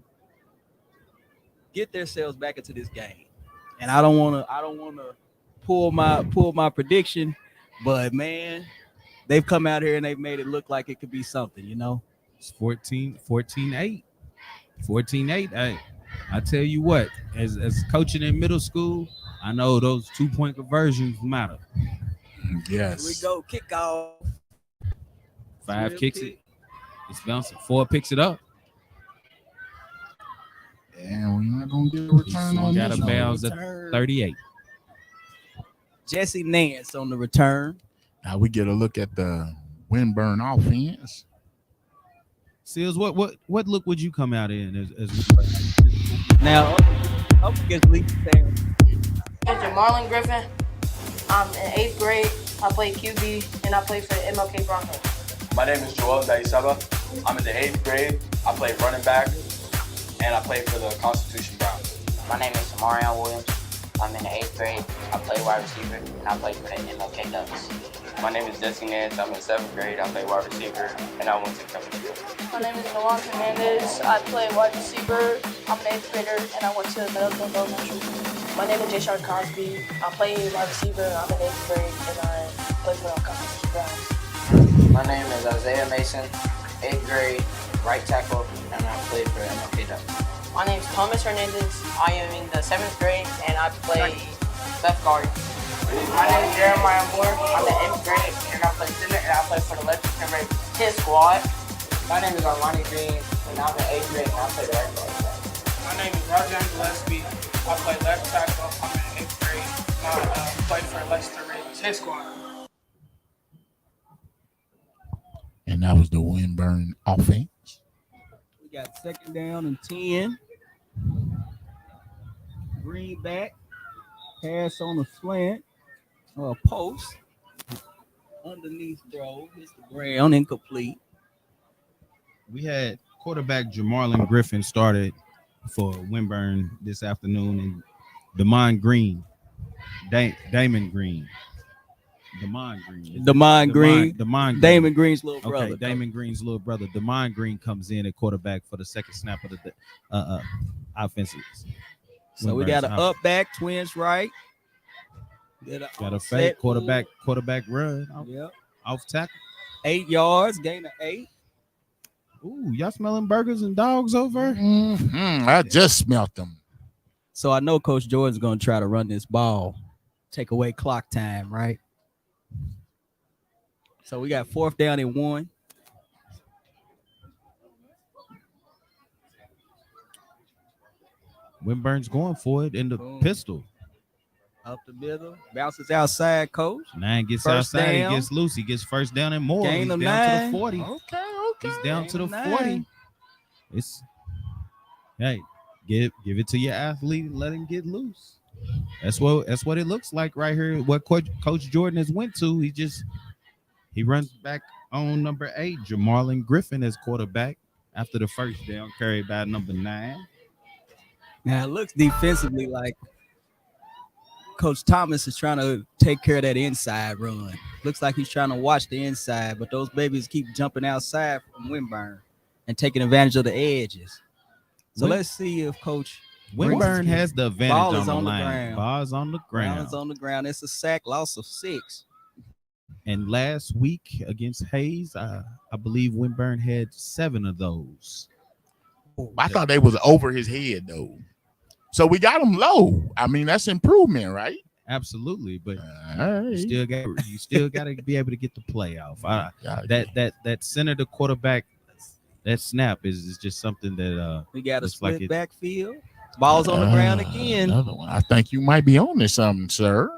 get themselves back into this game. And I don't want to pull my prediction, but man, they've come out here and they've made it look like it could be something, you know. It's 14-8. 14-8. I tell you what, as coaching in middle school, I know those 2-point conversions matter. Yes. Here we go, kickoff. 5 kicks it. It's bouncing. 4 picks it up. And we're not going to get a return on Got this a one. bounce at 38. Jesse Nance on the return. Now we get a look at the Winburn offense. Seals, what look would you come out in as Now, up against Leestown. Mr. Marlon Griffin. I'm in 8th grade. I play QB and I play for the MLK Broncos. My name is Joel Daisaba. I'm in the 8th grade. I play running back and I play for the Constitution Browns. My name is Marion Williams. I'm in the 8th grade. I play wide receiver and I play for the MLK Ducks. My name is Jesse Nance. I'm in 7th grade. I play wide receiver and I went to Company. My name is Nolan Hernandez. I play wide receiver. I'm an 8th grader and I went to Middleton Elementary. My name is Jay Cosby. I play wide receiver. I'm in 8th grade and I play for the Constitution Browns. My name is Isaiah Mason, 8th grade, right tackle, and I play for MLK Ducks. My name is Thomas Hernandez. I am in the 7th grade and I play left guard. My name is Jeremiah Moore. I'm in 8th grade and I play center and I play for the Lexington Ravens. His squad. My name is Armani Green and I'm in 8th grade and I play the right guard. My name is Roger Gillespie. I play left tackle. I'm in 8th grade. I play for Leicester Ravens hit squad. And that was the Winburn offense. We got second down and 10. Green back. Pass on the slant. Or a post. Underneath throw. Hits the ground. Incomplete. We had quarterback Jamarlin Griffin started for Winburn this afternoon, and Damon Green, Damon Green. Damon Green. Damon Green's little brother. Okay, Damon Green's little brother. Damon Green comes in at quarterback for the second snap of the offenses. So we got an up back, twins right. Got a fake quarterback run. Yep. Off tackle. 8 yards, gain of 8. Ooh, y'all smelling burgers and dogs over? I just smelt them. So I know Coach Jordan's going to try to run this ball, take away clock time, right? So we got 4th down and 1. Winburn's going for it in the pistol. Up the middle, bounces outside, Coach. 9 gets First outside, down. he gets loose. He gets first down and more. Gain He's of down 9. to the 40. Okay. He's down to the Gain of 40. 9. It's hey, give it to your athlete and let him get loose. That's what it looks like right here. What Coach Jordan has went to. He runs back on number 8, Jamarlin Griffin as quarterback after the first down carried by number 9. Now it looks defensively like Coach Thomas is trying to take care of that inside run. Looks like he's trying to watch the inside, but those babies keep jumping outside from Winburn and taking advantage of the edges. So let's see if Coach Winburn has the advantage ball on is the on the line. ground. Ball's on the ground. Ball is on the ground. It's a sack, loss of 6. And last week against Hayes, I believe Winburn had 7 of those. I thought they was over his head though. So we got him low. I mean, that's improvement, right? Absolutely, but right. you still got to be able to get the play off. That center to quarterback, that snap is just something that we got a looks split like backfield. Ball's on the ground again. Another one. I think you might be on to something, sir.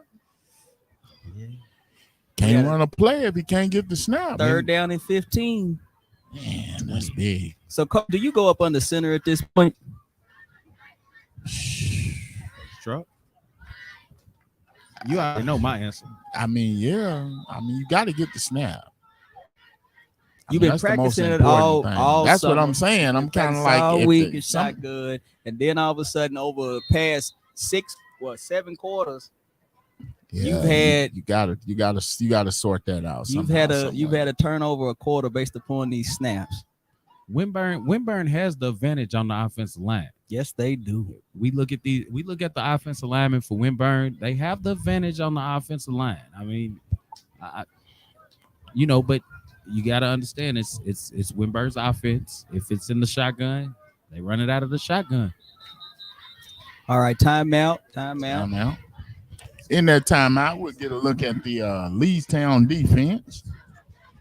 Can't run a play if he can't get the snap. 3rd down and 15. Man, that's big. So, Coach, do you go up under center at this point? Struck. You already know my answer. I mean, yeah. I mean, you got to get the snap. You've been practicing it all That's summer. what I'm saying. I'm kind of like all week. It's not good, and then all of a sudden, over the past 7 quarters, yeah, you gotta sort that out. You've had a turnover a quarter based upon these snaps. Winburn has the advantage on the offensive line. Yes, they do. We look at the offensive linemen for Winburn. They have the advantage on the offensive line. I mean, but you got to understand it's Winburn's offense. If it's in the shotgun, they run it out of the shotgun. All right, timeout. In that timeout, we'll get a look at the Leestown defense.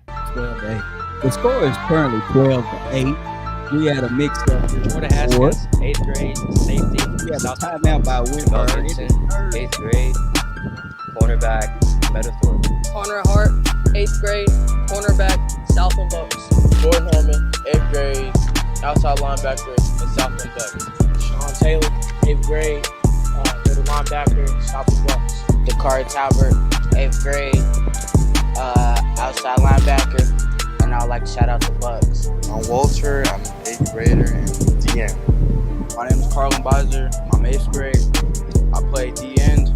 12-8. The score is currently 12-8. We had a mix up. Florida Haskins, 8th grade, safety. We had a timeout by Winburn. 8th grade, cornerback, Metaphor. Connor Hart, 8th grade, cornerback, Southland Bucks. Jordan Holman, 8th grade, outside linebacker, and Southland Bucks. Sean Taylor, 8th grade, middle linebacker, Southland Bucks. Dakari Talbert, 8th grade, outside linebacker, and I would like to shout out the Bucks. I'm Walter, I'm an 8th grader and DM. My name is Carlin Beiser, I'm 8th grade. I play D-end,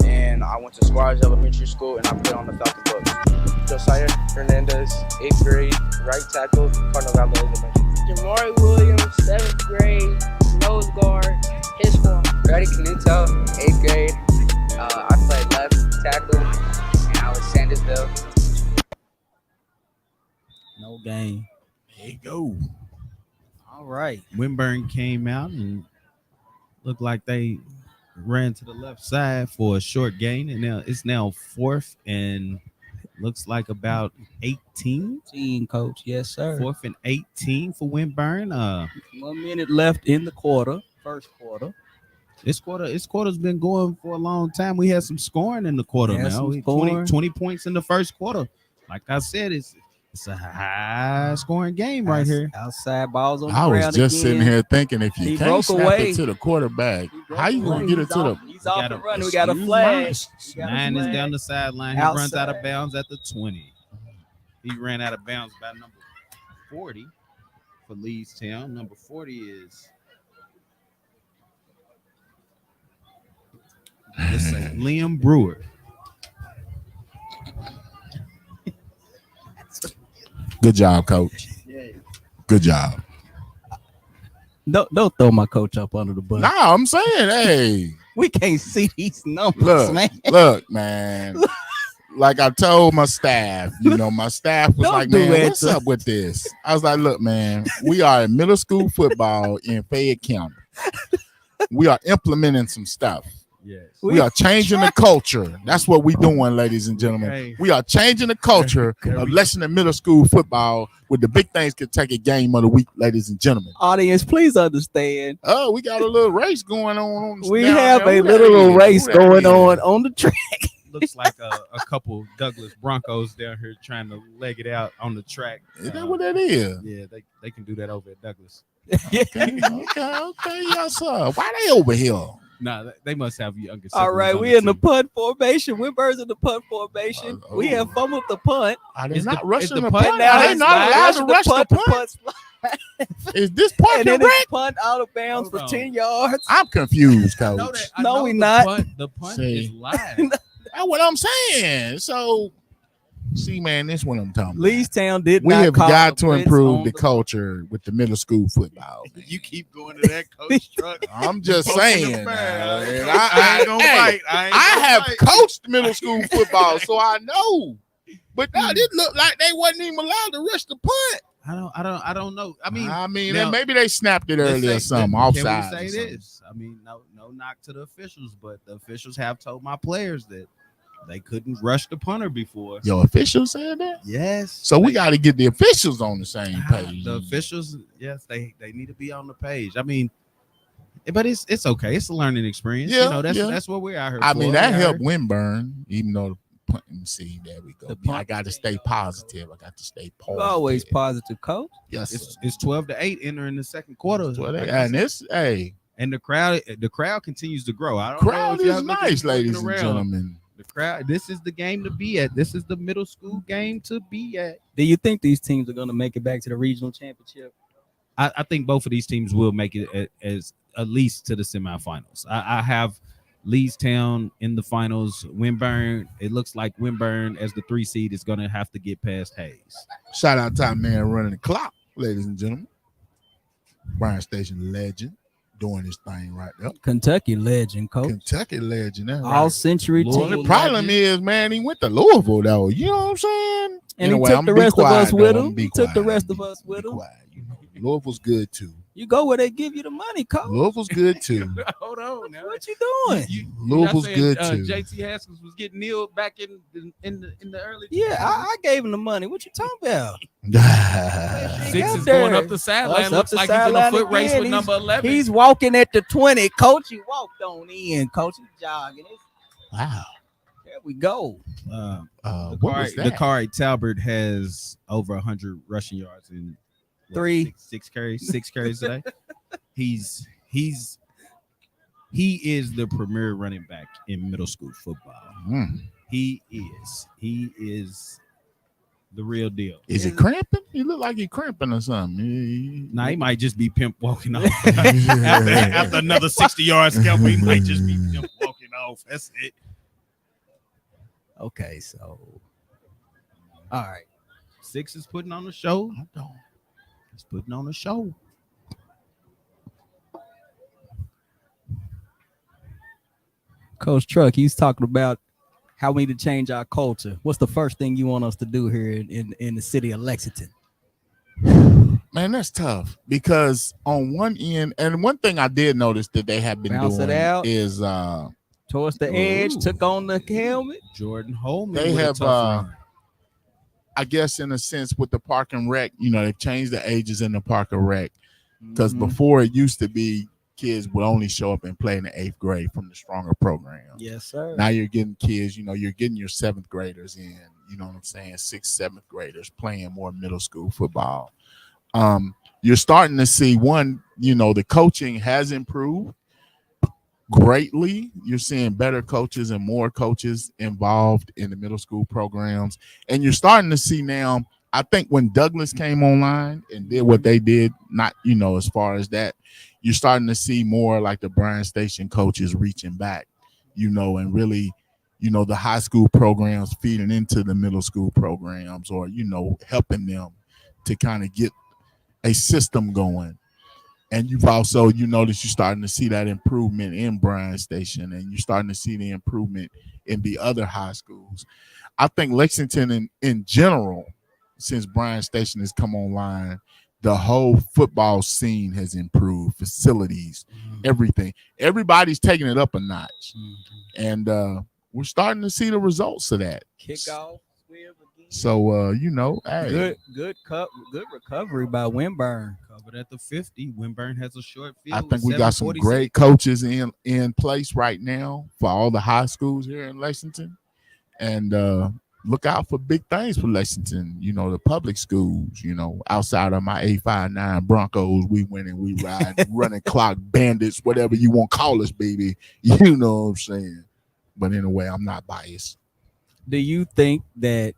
and I went to Squires Elementary School, and I played on the Falcon Bucks. Josiah Hernandez, 8th grade, right tackle, Cardinal Valley Elementary. Jamari Williams, 7th grade, nose guard, his form. Grady Canuto, 8th grade. I played left tackle, and I was Sandersville. No game. There you go. All right. Winburn came out and looked like they ran to the left side for a short gain, and now it's 4th and looks like about 18. Coach. Yes, sir. 4th and 18 for Winburn. 1 minute left in the quarter. first quarter. This quarter's been going for a long time. We had some scoring in the quarter now. 20 points in the first quarter. Like I said, it's a high scoring game right here. Outside balls on the I ground was just again. sitting here thinking, if you He can't broke snap away. it to the quarterback, how you gonna get it to the? He's off and running. We got a flag. Nine is down the sideline. He runs out of bounds at the 20. He ran out of bounds by number 40 for Leestown. Number 40 is let's say Liam Brewer. Good job, coach. Good job. Don't throw my coach up under the bus. Nah, I'm saying, hey, we can't see these numbers, look, man. Like I told my staff, my staff was like, man, what's up with this? I was like, look, man, we are in middle school football in Fayette County. We are implementing some stuff. Yes. We are changing the culture. That's what we're doing, ladies and gentlemen. Okay. We are changing the culture of listening to middle school football with the Big Things Kentucky game of the week, ladies and gentlemen. Audience, please understand. Oh, we got a little race going on. We have a literal race going on the track. Looks like a couple Douglas Broncos down here trying to leg it out on the track. Is that what that is? Yeah, they can do that over at Douglas. Okay, yes, sir. Why they over here? Nah, they must have younger. All right, we in the punt formation. Windburn's in the punt formation. We have fumbled the punt. Are they not rushing the punt punt? now? Are they not allowed to rush the punt? Is this punt and correct? punt out of bounds for 10 yards. I'm confused, coach. No, we not. The punt See. is live. That's what I'm saying. So, see, man, this is what I'm talking about. Leestown did We not have call got the to blitz improve on the culture with the middle school football. Man. You keep going to that coach truck. I'm just Poking saying. the bear. now, and I ain't gonna fight. I have coached middle school football, so I know. But now this looked like they wasn't even allowed to rush the punt. I don't know. I mean, now, maybe they snapped it earlier or something. Offside. Can we say this? I mean, no knock to the officials, but the officials have told my players that they couldn't rush the punter before. Your officials said that? Yes. So we got to get the officials on the same page. The officials, yes, they need to be on the page. I mean, but it's okay. It's a learning experience. Yeah, that's what we're out here. I for. mean, that helped Windburn, even though the punt. See, there we go. The I got to stay positive. I got to stay positive. Always positive, coach. Yes, it's 12-8 entering the second quarter. And it's and the crowd continues to grow. I don't crowd know if is nice, ladies and gentlemen. The crowd. This is the game to be at. This is the middle school game to be at. Do you think these teams are going to make it back to the regional championship? I think both of these teams will make it as at least to the semifinals. I have Leestown in the finals. Windburn. It looks like Windburn as the 3 seed is going to have to get past Hayes. Shout out to our man running the clock, ladies and gentlemen. Bryan Station legend. Doing his thing right there. Kentucky legend, coach. Kentucky legend. All century team. The team. problem is, man, he went to Louisville, though. You know what I'm saying? And anyway, he took the rest of us with him. He took the rest of us with him. Louisville's good, too. You go where they give you the money, coach. Louisville's good, too. Hold on now. What you doing? Louisville's good, too. JT Haskins was getting kneeled back in the early. Yeah, I gave him the money. What you talking about? Six is going up the sideline. Looks like he's in a foot race with number 11. He's walking at the 20. Coach, he walked on in. Coach, he's jogging. Wow. There we go. Dakari Talbert has over 100 rushing yards in six carries today. He is the premier running back in middle school football. He is the real deal. Is he cramping? He look like he's cramping or something. Nah, he might just be pimp walking off. after another 60 yards scalp, he might just be pimp walking off. That's it. Okay, so all right. Six is putting on the show. He's putting on a show. Coach Truck, he's talking about how we need to change our culture. What's the first thing you want us to do here in the city of Lexington? Man, that's tough because on one end, and one thing I did notice that they have been Bounce doing it out. is Towards the edge, took on the helmet. Jordan Holman. They have I guess in a sense with the park and rec, they've changed the ages in the park and rec because before it used to be kids would only show up and play in the 8th grade from the stronger programs. Yes, sir. Now you're getting kids, you're getting your 7th graders in, you know what I'm saying, 6th, 7th graders playing more middle school football. You're starting to see the coaching has improved greatly. You're seeing better coaches and more coaches involved in the middle school programs. And you're starting to see now, I think when Douglas came online and did what they did, not, as far as that, you're starting to see more like the Bryan Station coaches reaching back, and really, the high school programs feeding into the middle school programs or, helping them to kind of get a system going. And you've also, notice you're starting to see that improvement in Bryan Station, and you're starting to see the improvement in the other high schools. I think Lexington in general, since Bryan Station has come online, the whole football scene has improved, facilities, everything. Everybody's taking it up a notch. And we're starting to see the results of that. Kickoff, swim again. So, hey. Good recovery by Winburn. Covered at the 50. Winburn has a short field. I think we got some great coaches in place right now for all the high schools here in Lexington. And look out for big things for Lexington. The public schools, outside of my 859 Broncos, we win and we ride, running clock bandits, whatever you want to call us, baby. You know what I'm saying? But in a way, I'm not biased. Do you think that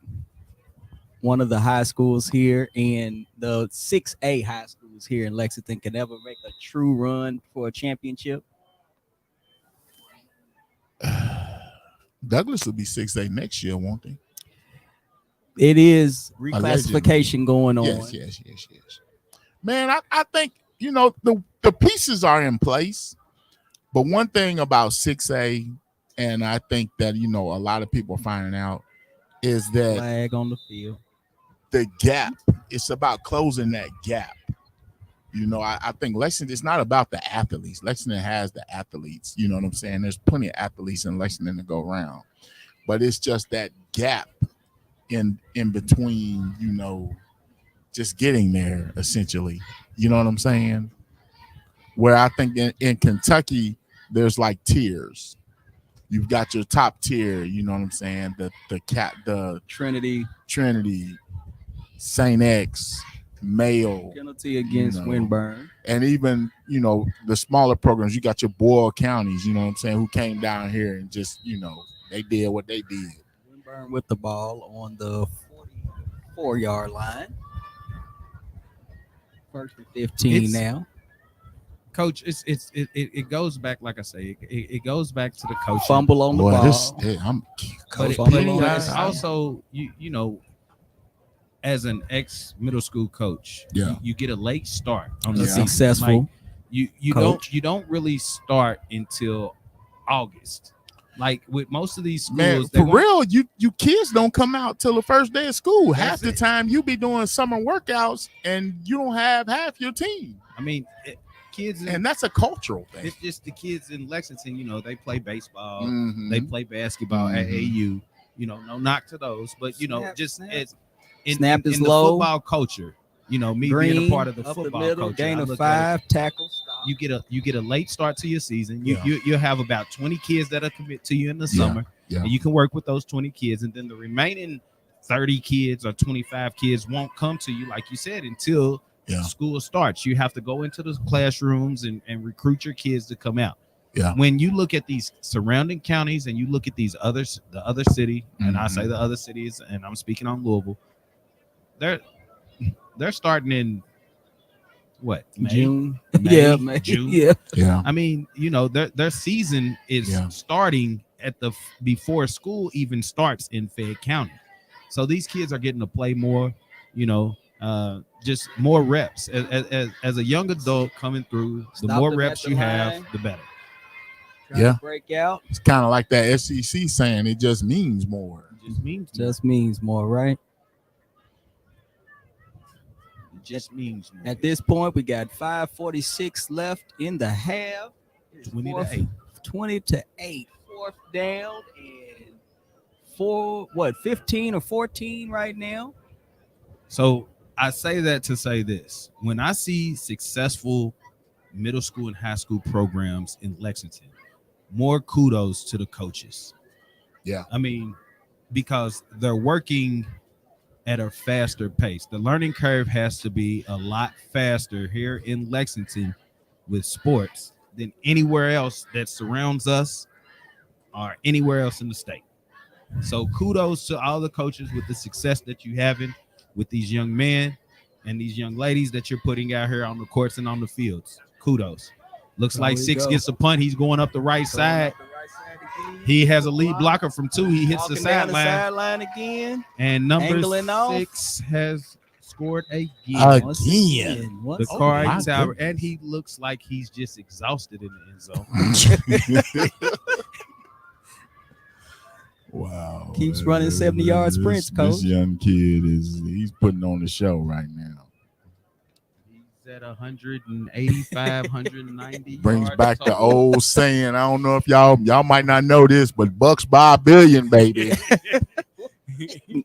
one of the high schools here and the 6A high schools here in Lexington can ever make a true run for a championship? Douglas will be 6A next year, won't they? It is reclassification going on. Yes. Man, I think, the pieces are in place. But one thing about 6A, and I think that, a lot of people are finding out, is that flag on the field. The gap, it's about closing that gap. I think Lexington, it's not about the athletes. Lexington has the athletes. You know what I'm saying? There's plenty of athletes in Lexington to go around. But it's just that gap in between, just getting there, essentially. You know what I'm saying? Where I think in Kentucky, there's like tiers. You've got your top tier, you know what I'm saying? The Trinity, St. X, Mayo. Penalty against Winburn. And even, the smaller programs, you got your Boyle counties, you know what I'm saying, who came down here and just, they did what they did. Winburn with the ball on the 44-yard line. First and 15 now. Coach, it goes back, like I say, it goes back to the coach. Fumble on the ball. But also, as an ex middle school coach, you get a late start on the season. Successful. Like, you don't really start until August. Like with most of these schools, man, for real, you kids don't come out till the first day of school. Half the time you be doing summer workouts and you don't have half your team. I mean, kids, and that's a cultural thing. It's just the kids in Lexington, they play baseball, they play basketball at AU. No knock to those, but just as in the football culture, me Green, being a part of the football middle, culture, gain of 5 tackles. You get a late start to your season. You'll have about 20 kids that'll commit to you in the summer, and you can work with those 20 kids, and then the remaining 30 kids or 25 kids won't come to you, like you said, until school starts. You have to go into the classrooms and recruit your kids to come out. Yeah. When you look at these surrounding counties and you look at the other city, and I say the other cities, and I'm speaking on Louisville, they're starting in what, May? June? May, June. Yeah. I mean, their season is starting at before school even starts in Fayette County. So these kids are getting to play more, just more reps. As a young adult coming through, the more reps you have, the better. Break out. It's kind of like that SEC saying, it just means more. Just means more, right? Just means more. At this point, we got 5:46 left in the half. 20 to 8. Fourth down and 15 or 14 right now. So I say that to say this: when I see successful middle school and high school programs in Lexington. More kudos to the coaches. Yeah. I mean, because they're working at a faster pace. The learning curve has to be a lot faster here in Lexington with sports than anywhere else that surrounds us or anywhere else in the state. So kudos to all the coaches with the success that you having with these young men and these young ladies that you're putting out here on the courts and on the fields. Kudos. Looks like Six gets a punt. He's going up the right side. He has a lead blocker from 2. He hits the sideline again. And number 6 has scored again. The car tower, and he looks like he's just exhausted in the end zone. Wow. Keeps running 70-yard sprints, coach. This young kid he's putting on the show right now. He's at 185, 190. Brings back the old saying. I don't know if y'all might not know this, but bucks by a billion, baby.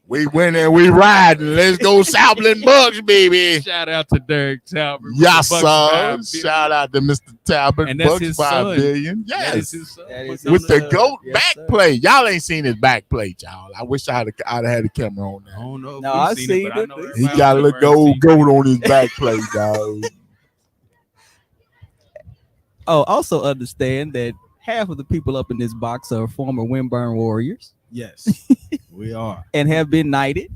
We win and we riding. Let's go Southland Bucks, baby. Shout out to Derek Talbot. Yes, sir. Shout out to Mr. Talbot. And that's Bucks his by son. a billion. Yes. That is his son. With the GOAT back play. Y'all ain't seen his back play, y'all. I wish I'd have had the camera on that. I don't know if No, we've I seen seen it, but I it. know He got a little goat on his back play, dog. Oh, also understand that half of the people up in this box are former Windburn Warriors. Yes, we are. And have been knighted.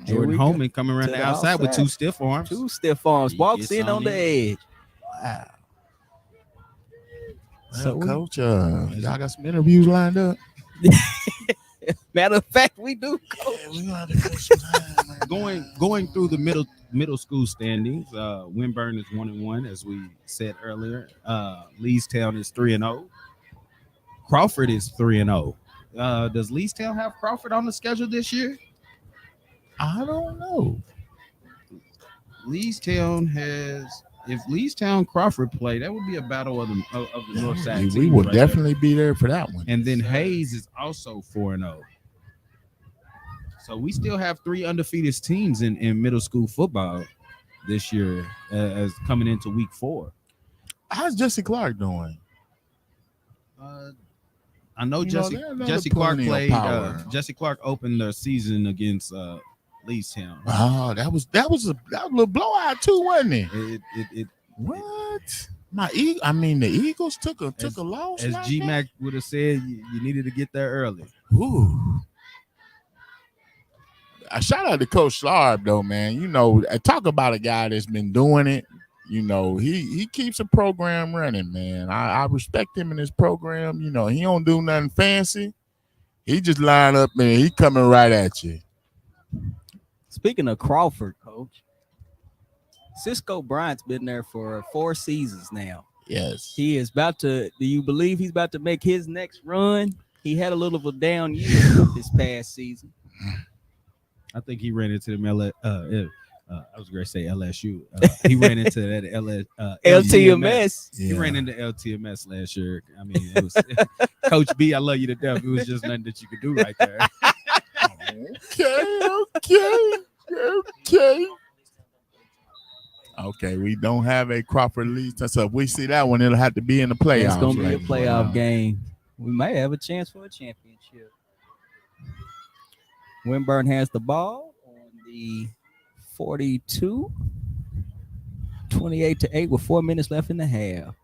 Jordan Holman coming around the outside with 2 stiff arms. 2 stiff arms. He Walks gets in on the edge. Wow. So, Coach, y'all got some interviews lined up? Matter of fact, we do, Coach. Going through the middle school standings, Windburn is 1-1, as we said earlier. Leestown is 3-0. Crawford is 3-0. Does Leestown have Crawford on the schedule this year? I don't know. Leestown has. If Leestown Crawford play, that would be a battle of the north side. We will definitely be there for that one. And then Hayes is also 4-0. So we still have 3 undefeated teams in middle school football this year, as coming into week 4. How's Jesse Clark doing? I know Jesse Clark played. Jesse Clark opened the season against Leestown. Oh, that was a little blowout too, wasn't it? It what? The Eagles took a loss. As G-Mac would have said, you needed to get there early. Ooh. I shout out to Coach Slarb though, man. You know, talk about a guy that's been doing it. You know, he keeps a program running, man. I respect him in his program. You know, he don't do nothing fancy. He just line up and he coming right at you. Speaking of Crawford, Coach, Cisco Bryant's been there for 4 seasons now. Yes. He is about to, do you believe he's about to make his next run? He had a little of a down year this past season. I think he ran into them I was going to say LSU. He ran into that LTMS. He ran into LTMS last year. I mean, it was Coach B, I love you to death. It was just nothing that you could do right there. Okay, we don't have a Crawford lead. So if we see that one, it'll have to be in the playoffs. It's going to be a playoff game. We might have a chance for a championship. Windburn has the ball on the 42, 28-8 with 4 minutes left in the half.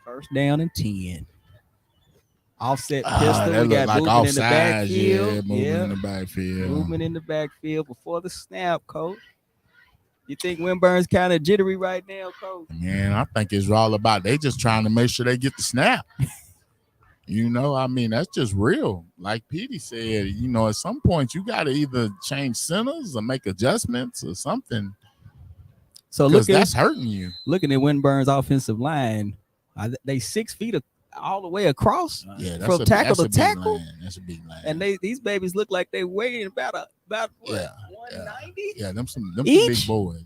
First down and 10. Offset pistol. We got like movement in the offsides, backfield. In the backfield. Movement in the backfield before the snap, Coach. You think Windburn's kind of jittery right now, Coach? Man, I think it's all about they just trying to make sure they get the snap. You know, I mean, that's just real. Like Petey said, you know, at some point you got to either change centers or make adjustments or something. So that's hurting you. Looking at Windburn's offensive line, they 6 feet all the way across from tackle to tackle. That's a big line. And these babies look like they weighing about what, 190? Yeah, them some big boys.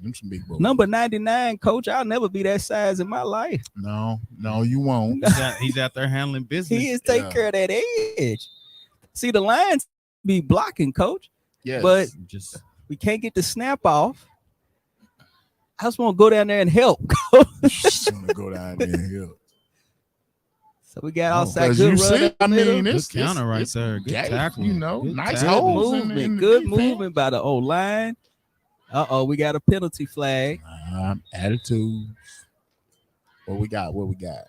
Number 99, Coach, I'll never be that size in my life. No, you won't. He's out there handling business. He is taking care of that edge. See, the lines be blocking, Coach. Yes. But we can't get the snap off. I just want to go down there and help. Just want to go down there and help. So we got outside Because good you run. see, I mean, Good it's counter right it's there. Good gay, tackle. you know, Good nice tackle. holes in movement, the good defense. movement by the O line. We got a penalty flag. Attitudes. What we got? What we got?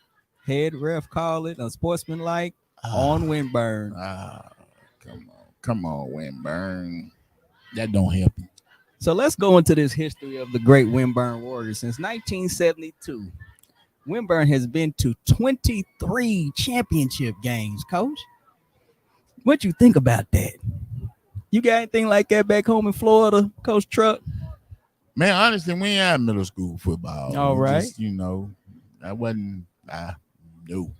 Head ref call it unsportsmanlike on Winburn. Come on, Winburn. That don't help you. So let's go into this history of the great Winburn Warriors. Since 1972, Winburn has been to 23 championship games, Coach. What you think about that? You got anything like that back home in Florida, Coach Truck? Man, honestly, we ain't had middle school football. All We right. just, that wasn't, no.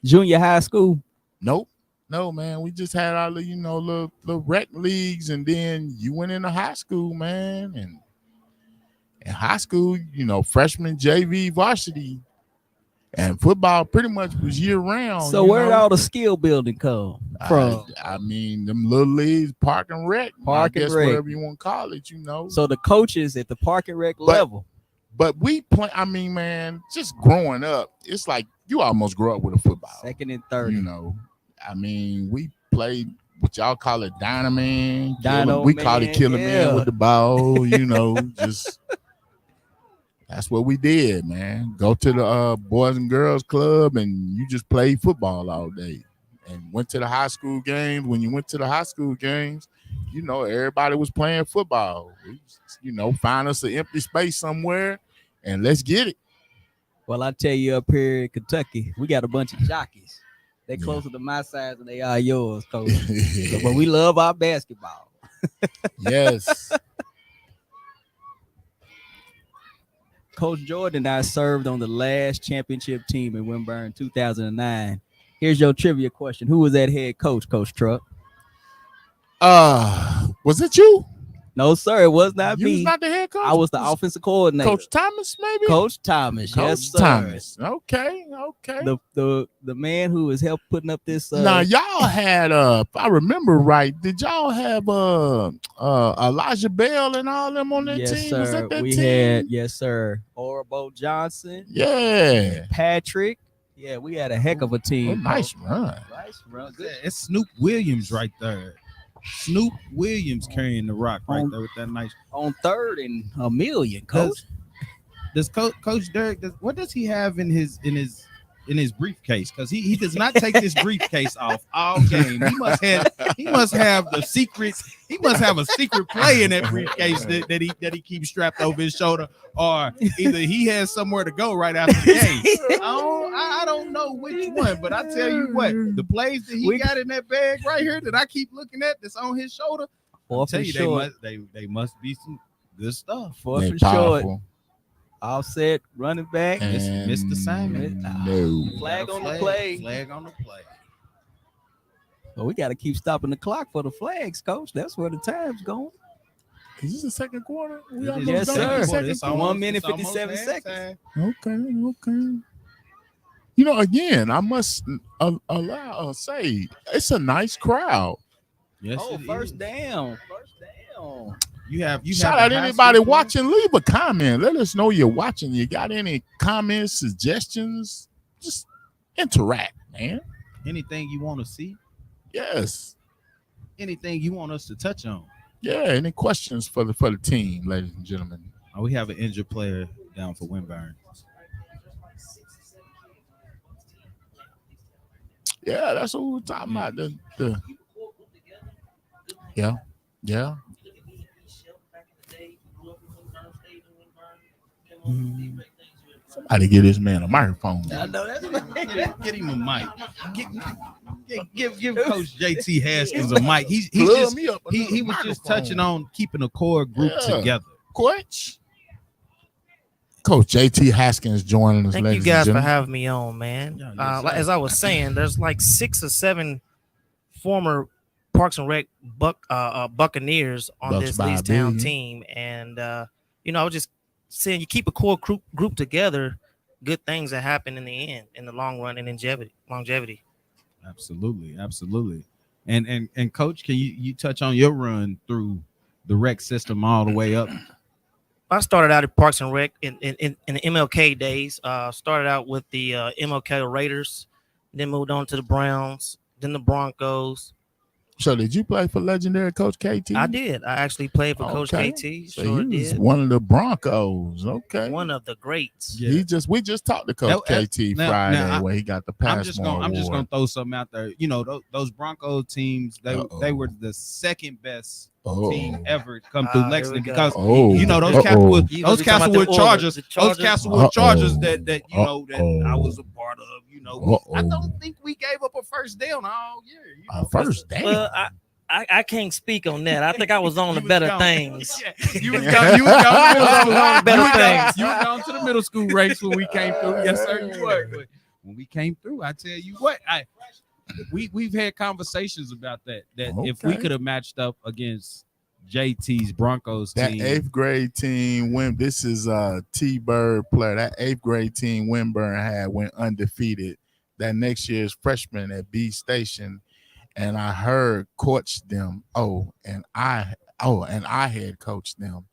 Junior high school? Nope. No, man. We just had our little rec leagues, and then you went into high school, man. And in high school, freshman JV varsity, and football pretty much was year round. So where did all the skill building come from? I mean, them little leagues, park and rec, Park I guess and rec. whatever you want to call it, So the coaches at the park and rec level. But we play. I mean, man, just growing up, it's like you almost grew up with a football. Second and third. I mean, we played what y'all call it, Dynaman. Dino we Man, call it Killer Man with the ball. Just that's what we did, man. Go to the Boys and Girls Club, and you just played football all day. And went to the high school games. When you went to the high school games, everybody was playing football. Find us an empty space somewhere, and let's get it. Well, I tell you, up here in Kentucky, we got a bunch of jockeys. They're closer to my size than they are yours, Coach. But we love our basketball. Yes. Coach Jordan and I served on the last championship team in Winburn 2009. Here's your trivia question. Who was that head coach, Coach Truck? Was it you? No, sir. It was not You me. was not the head coach? I was the offensive coordinator. Coach Thomas, maybe? Coach Thomas. Coach Yes, sir. Thomas. Okay. The man who has helped putting up this. Now y'all had if I remember right, did y'all have Elijah Bell and all them on that Yes, team? sir. Was that We team? had, yes, sir. Orabo Johnson. Yeah. Patrick. Yeah, we had a heck of a team. Nice run. Nice run. Good. It's Snoop Williams right there. Snoop Williams carrying the rock right there with that nice on third and a million, Coach. Does Coach Derek? What does he have in his briefcase? Because he does not take this briefcase off all game. He must have the secret. He must have a secret play in that briefcase that he keeps strapped over his shoulder, or either he has somewhere to go right after the game. I don't know which one, but I tell you what, the plays that he got in that bag right here that I keep looking at that's on his shoulder. I'll tell you, they must be some good stuff. Fourth and short. Offset running back. Missed the assignment. No. Flag on the play. Flag on the play. Well, we got to keep stopping the clock for the flags, Coach. That's where the time's going. Is this the second quarter? Yes, sir. It's 1 minute 57 seconds. Okay. Again, I must say it's a nice crowd. Yes. First down. You have shout out anybody watching. Leave a comment. Let us know you're watching. You got any comments, suggestions? Just interact, man. Anything you want to see? Yes. Anything you want us to touch on? Yeah. Any questions for the team, ladies and gentlemen? We have an injured player down for Winburn. Yeah, that's what we're talking about. Yeah. Somebody give this man a microphone. I know that's right. Get him a mic. Give Coach JT Haskins a mic. He was just touching on keeping a core group together. Coach JT Haskins joining us. Thank you guys for having me on, man. As I was saying, there's like 6 or 7 former Parks and Rec Buccaneers on this Leestown team, and I was just saying, you keep a core group together, good things that happen in the end, in the long run, and longevity. Absolutely. And Coach, can you touch on your run through the rec system all the way up? I started out at Parks and Rec in the MLK days. Started out with the MLK Raiders, then moved on to the Browns, then the Broncos. So did you play for legendary Coach KT? I did. I actually played for Coach KT. So Sure he was did. one of the Broncos. Okay. One of the greats. We just talked to Coach KT Friday where he got the Passmore I'm just Award. gonna throw something out there. You know, those Broncos teams, they were the second best team ever come through Lexington because you know those Castlewood Chargers, those Castlewood Chargers that you know that I was a part of. You know, I don't think we gave up a first down all year. You know? First down. Well, I can't speak on that. I think I was on the better things. You was going to the middle school ranks when we came through. Yes, sir, you were. But when we came through, I tell you what, we've had conversations about that. If we could have matched up against JT's Broncos that team, 8th grade team this is T-Bird player. That 8th grade team Winburn went undefeated. That next year's freshman at B Station. And I heard coach them. And I had coached them.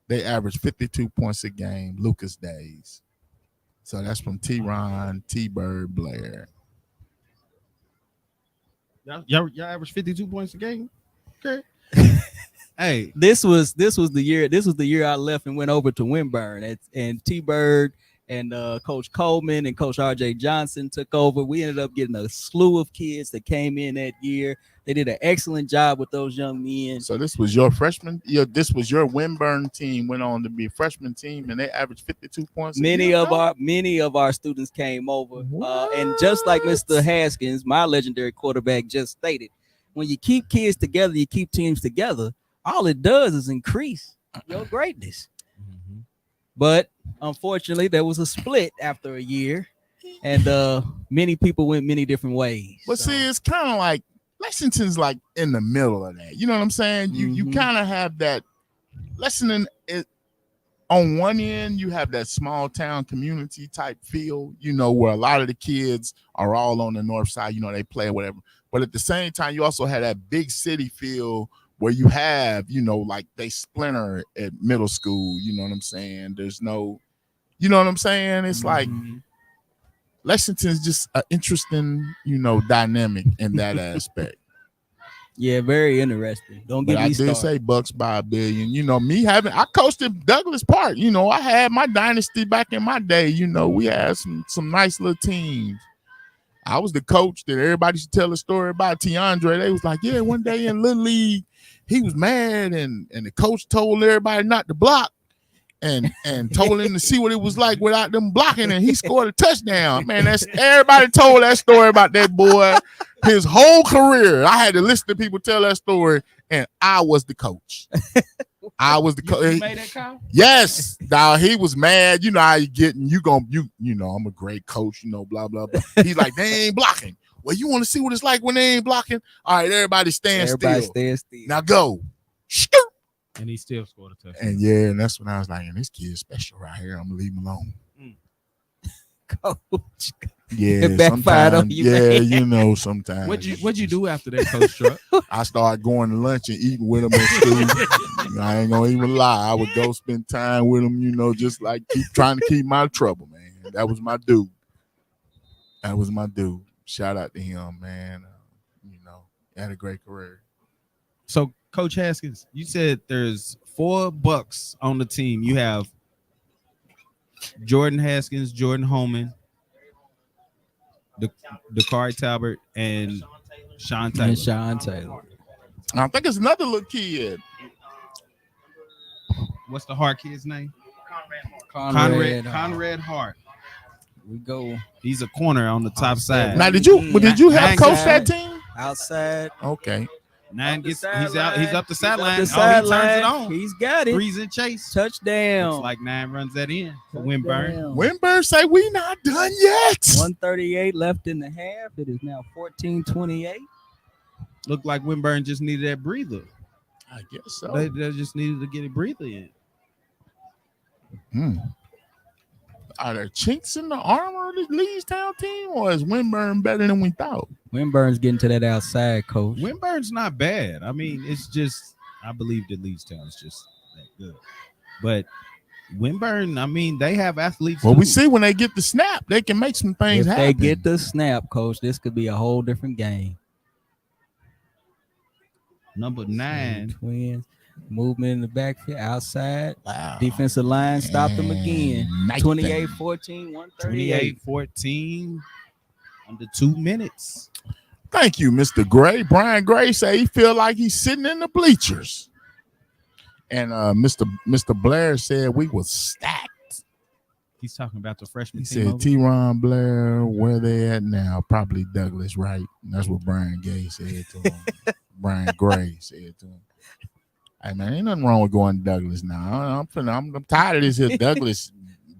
They averaged 52 points a game, Lucas days. So that's from T-Ron, T-Bird, Blair. Y'all average 52 points a game. Okay. Hey, this was the year I left and went over to Winburn, and T-Bird and Coach Holman and Coach R.J. Johnson took over. We ended up getting a slew of kids that came in that year. They did an excellent job with those young men. So this was your freshman? This was your Winburn team went on to be a freshman team, and they averaged 52 points. Many of our students came over, and just like Mr. Haskins, my legendary quarterback, just stated, when you keep kids together, you keep teams together. All it does is increase your greatness. But unfortunately, there was a split after a year, and many people went many different ways. But see, it's kind of like Lexington's like in the middle of that. You know what I'm saying? You kind of have that Lexington on one end, you have that small town community type feel, you know, where a lot of the kids are all on the north side, you know, they play or whatever. But at the same time, you also have that big city feel where you have, you know, like they splinter at middle school, you know what I'm saying? There's no, you know what I'm saying? It's like Lexington's just an interesting, you know, dynamic in that aspect. Yeah, very interesting. Don't get me started. I did say Bucks by $1 billion. You know, I coached at Douglas Park. You know, I had my dynasty back in my day. You know, we had some nice little teams. I was the coach that everybody should tell a story about. Tiandre, they was like, yeah, one day in Little League, he was mad and the coach told everybody not to block and told him to see what it was like without them blocking, and he scored a touchdown. Man, that's everybody told that story about that boy his whole career. I had to listen to people tell that story, and I was the coach. I was the coach. You made that call? Yes. Now he was mad. You know how you getting you know, I'm a great coach, you know, blah, blah, blah. He's like, they ain't blocking. Well, you want to see what it's like when they ain't blocking? All right, everybody stand still. Now go. And he still scored a touchdown. And yeah, and that's when I was like, this kid's special right here. I'm gonna leave him alone. Coach. Yeah, It backfired on you, man. you know, sometimes. What'd you do after that, Coach Truck? I started going to lunch and eating with him at school. I ain't gonna even lie. I would go spend time with him, you know, just like trying to keep my trouble, man. That was my dude. Shout out to him, man. You know, he had a great career. So, Coach Haskins, you said there's 4 Bucks on the team. You have Jordan Haskins, Jordan Holman, Dakari Talbert, and Sean Taylor. I think it's another little kid. What's the Hart kid's name? Conrad Hart. We go. He's a corner on the top side. Now, did you have coached that team? Outside. Okay. He's up the sideline. He turns it on. He's got it. Breeze and chase. Touchdown. Looks like 9 runs that in for Winburn. Winburn say we not done yet. 138 left in the half. It is now 14-28. Looked like Winburn just needed that breather. I guess so. They just needed to get a breather in. Are there chinks in the armor of the Leestown team, or is Winburn better than we thought? Winburn's getting to that outside, Coach. Winburn's not bad. I mean, it's just I believe that Leestown is just that good. But Winburn, I mean, they have athletes. Well, too. we see when they get the snap, they can make some things If happen. they get the snap, coach, this could be a whole different game. Number 9. Twins. Movement in the backfield, outside. Wow. Defensive line stopped them again. Nice 28-14, 138. 28-14, under 2 minutes. Thank you, Mr. Gray. Brian Gray say he feel like he's sitting in the bleachers. And Mr. Blair said we was stacked. He's talking about the freshman He team. said over. T-Ron Blair, where they at now? Probably Douglas, right? That's what Brian Gay said to him. Brian Gray said to him. Hey man, ain't nothing wrong with going to Douglas now. I'm tired of this here Douglas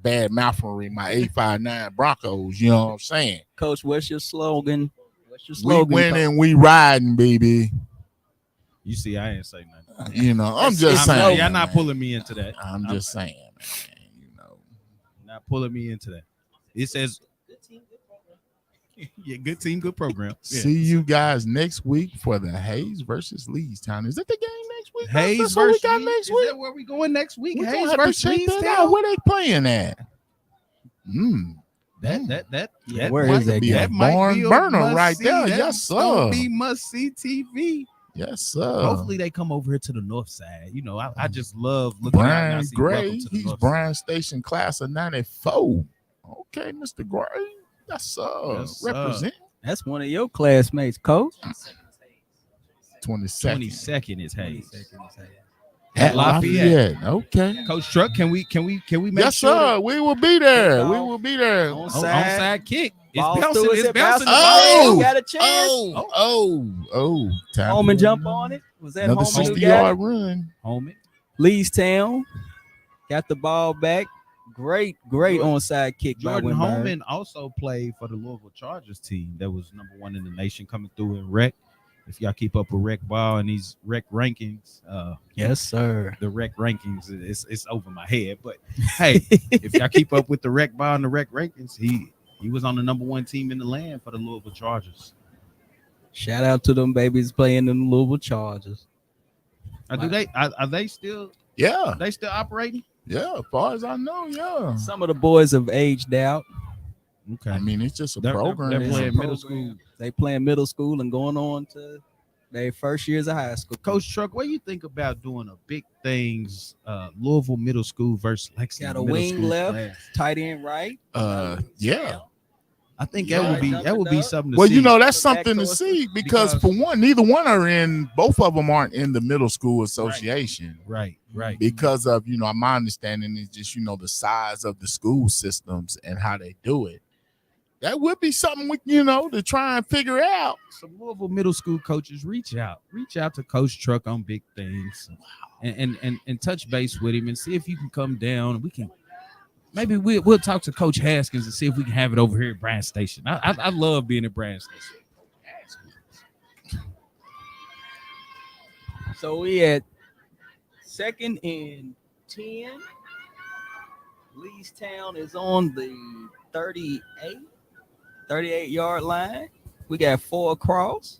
bad mouthfully, my 859 Broncos. You know what I'm saying? Coach, what's your slogan? What's your slogan? We winning, we riding, baby. You see, I ain't say nothing. You know, I'm just saying. Y'all not pulling me into that. I'm just saying, man. You know, not pulling me into that. It says, yeah, good team, good program. Yeah. See you guys next week for the Hayes versus Leestown. Is that the game next week? Hayes That's what we versus got Lees? next Is week. that where we going next week? We Hayes gonna have to versus check that Leestown? out. Where they playing at? Yeah, where is that be game? a barn burner right there. That's Yes, sir. gonna be must see TV. Yes, sir. Hopefully they come over here to the north side. You know, I just love looking out and I Brian see Gray, welcome to the he's north Brian Station class of 94. Okay, Mr. Gray. Yes, sir. Yes, sir. Represent. That's one of your classmates, coach. 22nd. 22nd is Hayes. At Lafayette. Okay. Coach Truck, can we make Yes, sure sir. We will be there. We will be there. onside kick? It's Ball bouncing. through, It's it bouncing. bouncing. Got a chance. Time Holman for jump on it. Was that another Holman who got 60-yard it? run. Holman. Leestown got the ball back. Great onside kick Jordan by Winburn. Holman also played for the Louisville Chargers team that was number 1 in the nation coming through in rec. If y'all keep up with rec ball and these rec rankings, Yes, sir. the rec rankings, it's over my head. But hey, if y'all keep up with the rec ball and the rec rankings, he was on the number 1 team in the land for the Louisville Chargers. Shout out to them babies playing in the Louisville Chargers. Are they still? Yeah. They still operating? Yeah, as far as I know, yeah. Some of the boys have aged out. Okay. I mean, it's just a They're program. playing It's a middle program. school. They playing middle school and going on to their first years of high school. Coach Truck, what do you think about doing a big things Louisville Middle School versus Lexington? Got a Middle wing School left, class? tight end right. Yeah. I think Yeah, that would be something to Well, see. you know, that's Back something to towards see because for one, neither one are in, both of them aren't in the middle school association. Right. Because of, my understanding is just, the size of the school systems and how they do it. That would be something we, to try and figure out. Some Louisville Middle School coaches reach out to Coach Truck on big things, and touch base with him and see if you can come down. We can maybe we'll talk to Coach Haskins and see if we can have it over here at Bryan Station. I love being at Bryan Station. So we at 2nd and 10. Leestown is on the 38-yard line. We got 4 across.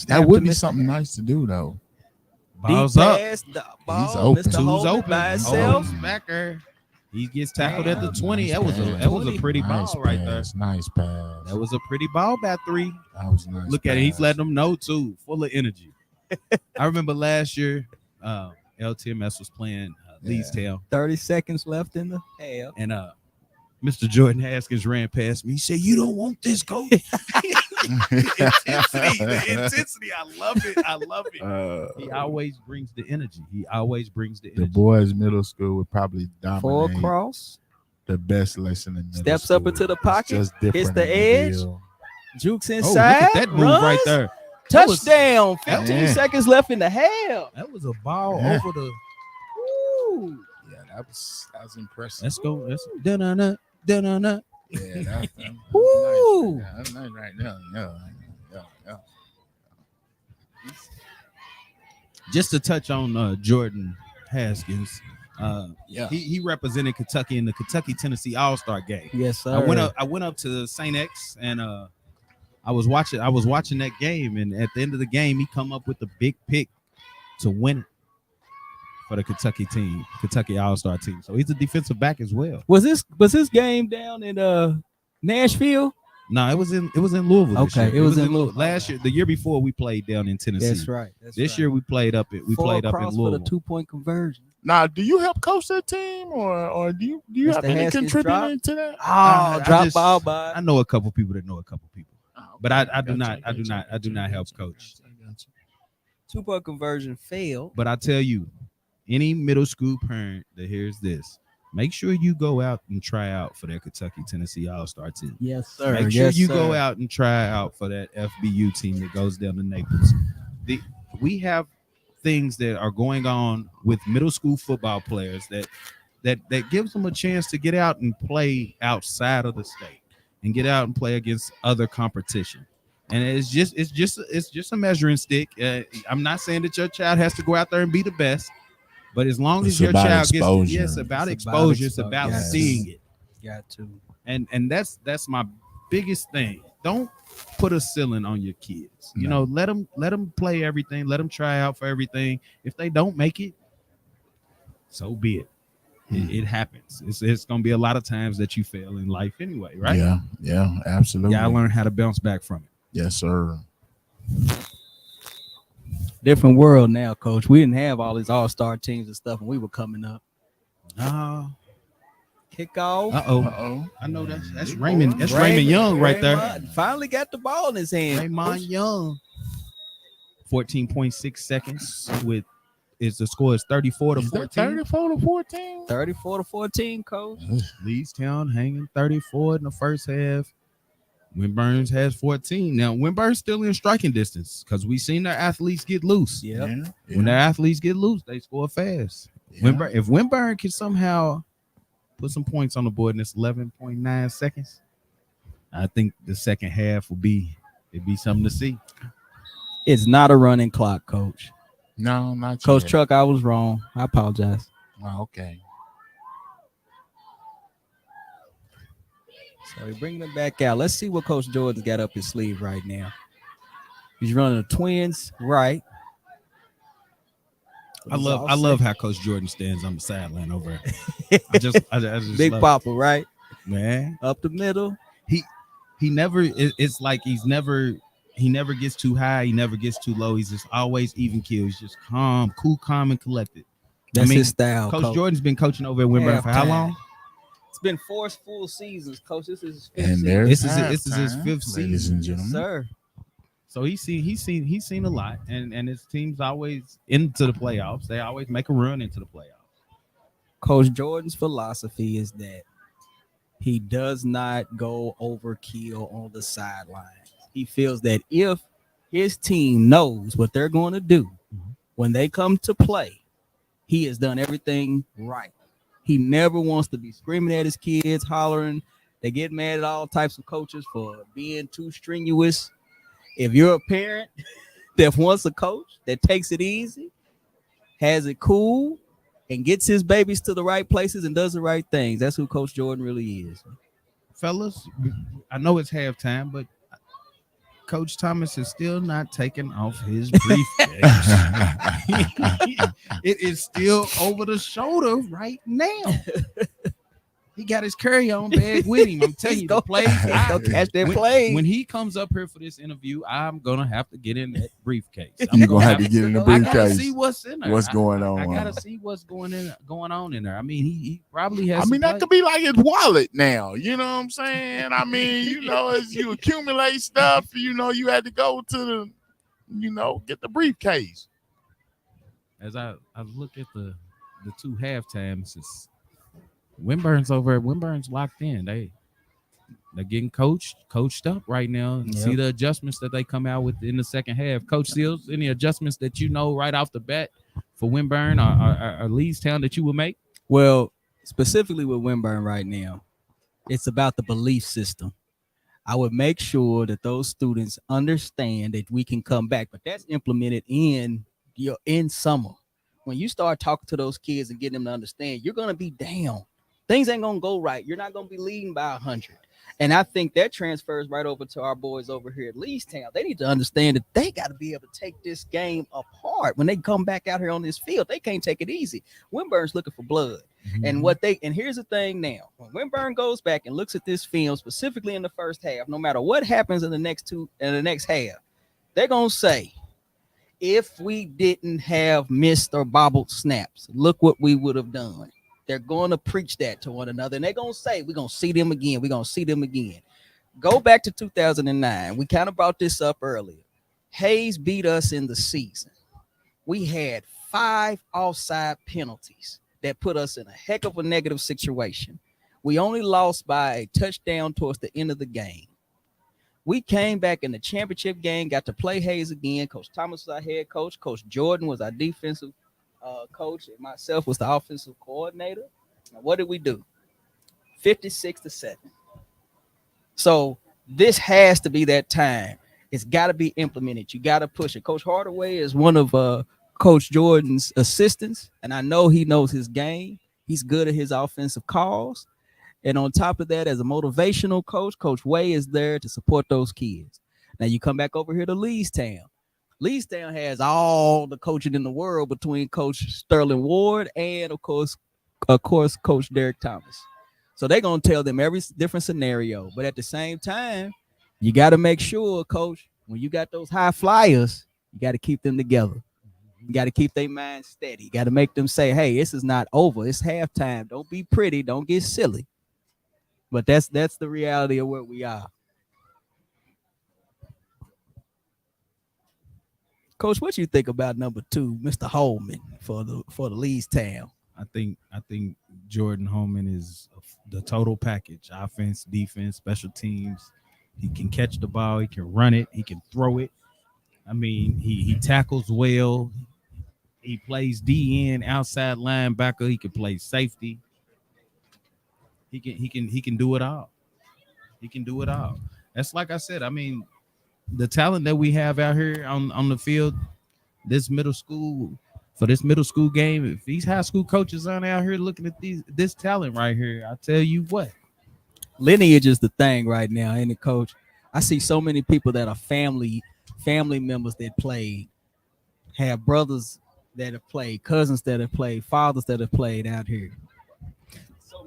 That would be something nice to do, though. Balls Deep up. pass, the ball. He's open. Mr. Two's Holman open by himself. Holman's backer. He gets tackled at the 20. Nice That was a pass. pretty Nice ball right there. pass. Nice pass. That was a pretty ball by 3. That was nice. Look at it. He's pass. letting them know too. Full of energy. I remember last year, LTMS was playing Leestown, 30 seconds left in the half. and Mr. Jordan Haskins ran past me. He said, "You don't want this, coach." The intensity. I love it. He always brings the energy. The boys' middle school would probably 4 dominate across. the best lesson in middle Steps school. up into the It's pocket. just Hits different the in edge. deal. Jukes Oh, inside. look at that move runs. right there. That was- Touchdown. 15 Man. seconds left in the half. That was a ball Yeah. over the. Woo. Yeah, that was impressive. Let's go. Let's da-na-na. Yeah, that's Woo. nice. That's nice right there. Yeah. Just to touch on Jordan Haskins. Yeah. He represented Kentucky in the Kentucky-Tennessee All-Star game. Yes, sir. I went up to St. X and I was watching that game, and at the end of the game, he come up with the big pick to win it for the Kentucky team, Kentucky All-Star team. So he's a defensive back as well. Was this game down in Nashville? No, it was in Louisville. Okay, this year. it was in Louisville. Last year, the year before, we played down in Tennessee. That's right. This year we played up in Louisville for the 2-point conversion. Now, do you help coach that team, or do you have any Haskins contributing to that? Drop ball by. I know a couple people that know a couple people, but I do not help coach. 2-point conversion failed. But I tell you, any middle school parent that hears this, make sure you go out and try out for that Kentucky Tennessee All-Star team. Yes, sir. Make sure you go out and try out for that FBU team that goes down to Naples. We have things that are going on with middle school football players that gives them a chance to get out and play outside of the state and get out and play against other competition. And it's just a measuring stick. I'm not saying that your child has to go out there and be the best, but as long as your child gets it's about exposure, it's about seeing it. Got to. And that's my biggest thing. Don't put a ceiling on your kids. You know, let them play everything. Let them try out for everything. If they don't make it, so be it. It happens. It's gonna be a lot of times that you fail in life anyway, right? Yeah, absolutely. Yeah, I learned how to bounce back from it. Yes, sir. Different world now, Coach. We didn't have all these all-star teams and stuff when we were coming up. Kickoff. Uh-oh. I know that's Raymond. That's Raymond Young right there. Finally got the ball in his hand. Raymond Young. 14.6 seconds the score is 34 to 14. 34 to 14. 34 to 14, Coach. Leestown hanging 34 in the first half. Winburns has 14. Now, Winburn's still in striking distance because we've seen their athletes get loose. Yeah. When their athletes get loose, they score fast. Yeah. If Winburn can somehow put some points on the board in this 11.9 seconds, I think the second half it'd be something to see. It's not a running clock, Coach. No, not Coach yet. Truck, I was wrong. I apologize. Oh, okay. So we're bringing it back out. Let's see what Coach Jordan's got up his sleeve right now. He's running the twins right. I love how Coach Jordan stands on the sideline over there. I just Big Papa, right? Man, up the middle. He never. It's like he never gets too high. He never gets too low. He's just always even keel. He's just calm, and collected. That's his style. Coach Jordan's been coaching over at Winburn for how long? It's been 4 full seasons, Coach. This is his 5th And season. This is his 5th season, and gentlemen. Sir. So he's seen a lot, and his team's always into the playoffs. They always make a run into the playoffs. Coach Jordan's philosophy is that he does not go overkill on the sidelines. He feels that if his team knows what they're going to do when they come to play, he has done everything right. He never wants to be screaming at his kids, hollering. They get mad at all types of coaches for being too strenuous. If you're a parent that wants a coach that takes it easy, has it cool, and gets his babies to the right places and does the right things, that's who Coach Jordan really is. Fellas, I know it's halftime, but Coach Thomas is still not taking off his briefcase. It is still over the shoulder right now. He got his carry-on bag with him. I'm telling you, the plays. Go catch that play. When he comes up here for this interview, I'm gonna have to get in that briefcase. You're gonna have to get in the briefcase. I gotta see what's in there. What's going on? I gotta see what's going on in there. I mean, he probably has. I mean, that could be like his wallet now. You know what I'm saying? I mean, you know, as you accumulate stuff, you know, you had to go to the, you know, get the briefcase. As I look at the 2 halftimes, it's Winburn's locked in. They're getting coached up right now. And see the adjustments that they come out with in the second half. Coach Seals, any adjustments that you know right off the bat for Winburn or Leestown that you will make? Well, specifically with Winburn right now, it's about the belief system. I would make sure that those students understand that we can come back, but that's implemented in summer. When you start talking to those kids and getting them to understand, you're gonna be down. Things ain't gonna go right. You're not gonna be leading by 100. And I think that transfers right over to our boys over here at Leestown. They need to understand that they got to be able to take this game apart. hard when they come back out here on this field. They can't take it easy. Winburn's looking for blood. And here's the thing now. When Winburn goes back and looks at this film, specifically in the first half, no matter what happens in the next half, they're gonna say, if we didn't have missed or bobbled snaps, look what we would have done. They're going to preach that to one another, and they're going to say, we're going to see them again. We're going to see them again. Go back to 2009. We kind of brought this up earlier. Hayes beat us in the season. We had 5 offside penalties that put us in a heck of a negative situation. We only lost by a touchdown towards the end of the game. We came back in the championship game, got to play Hayes again. Coach Thomas was our head coach. Coach Jordan was our defensive coach, and myself was the offensive coordinator. Now, what did we do? 56-7. So this has to be that time. It's got to be implemented. You got to push it. Coach Hardaway is one of Coach Jordan's assistants, and I know he knows his game. He's good at his offensive calls. And on top of that, as a motivational coach, Coach Way is there to support those kids. Now you come back over here to Leestown. Leestown has all the coaching in the world between Coach Sterling Ward and, of course, Coach Derek Thomas. So they're going to tell them every different scenario. But at the same time, you got to make sure, Coach, when you got those high flyers, you got to keep them together. You got to keep their mind steady. You got to make them say, hey, this is not over. It's halftime. Don't be pretty. Don't get silly. But that's the reality of where we are. Coach, what you think about number 2, Mr. Holman, for the Leestown? I think Jordan Holman is the total package: offense, defense, special teams. He can catch the ball, he can run it, he can throw it. I mean, he tackles well. He plays DN, outside linebacker. He can play safety. He can do it all. He can do it all. That's like I said. I mean, the talent that we have out here on the field, this middle school game. If these high school coaches aren't out here looking at this talent right here, I tell you what, lineage is the thing right now, ain't it, Coach? I see so many people that are family members that played, have brothers that have played, cousins that have played, fathers that have played out here.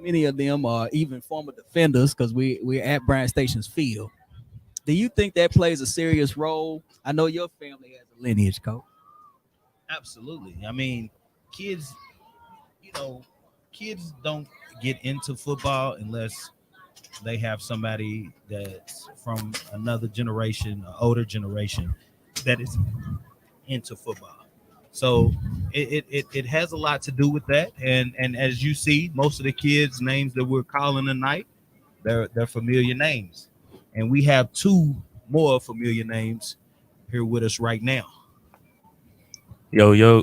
Many of them are even former defenders because we're at Bryant Station's field. Do you think that plays a serious role? I know your family has a lineage, Coach. Absolutely. I mean, kids don't get into football unless they have somebody that's from another generation, an older generation, that is into football. So it has a lot to do with that. And as you see, most of the kids' names that we're calling tonight, they're familiar names. And we have 2 more familiar names here with us right now. Yo.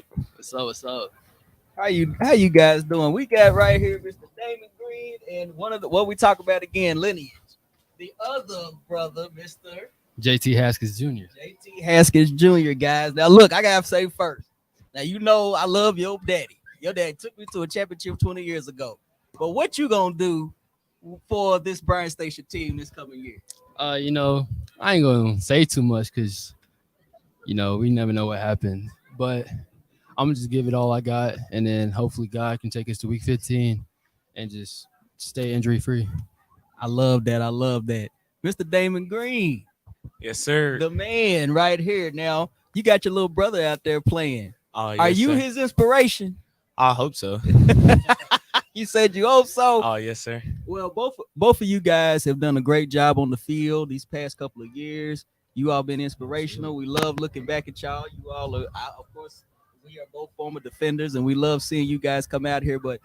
What's up? How you guys doing? We got right here Mr. Damon Green and one of the what we talk about again, lineage. The other brother, Mr. JT Haskins Jr. JT Haskins Jr., guys. Now look, I gotta say first. Now you know I love your daddy. Your dad took me to a championship 20 years ago. But what you gonna do for this Bryant Station team this coming year? I ain't gonna say too much because we never know what happened. But I'm gonna just give it all I got, and then hopefully God can take us to week 15 and just stay injury free. I love that. Mr. Damon Green. Yes, sir. The man right here. Now you got your little brother out there playing. Yes, Are you sir. his inspiration? I hope so. You said you hope so. Oh, yes, sir. Well, both of you guys have done a great job on the field these past couple of years. You all been inspirational. We love looking back at y'all. You all are, of course, we are both former defenders, and we love seeing you guys come out here. But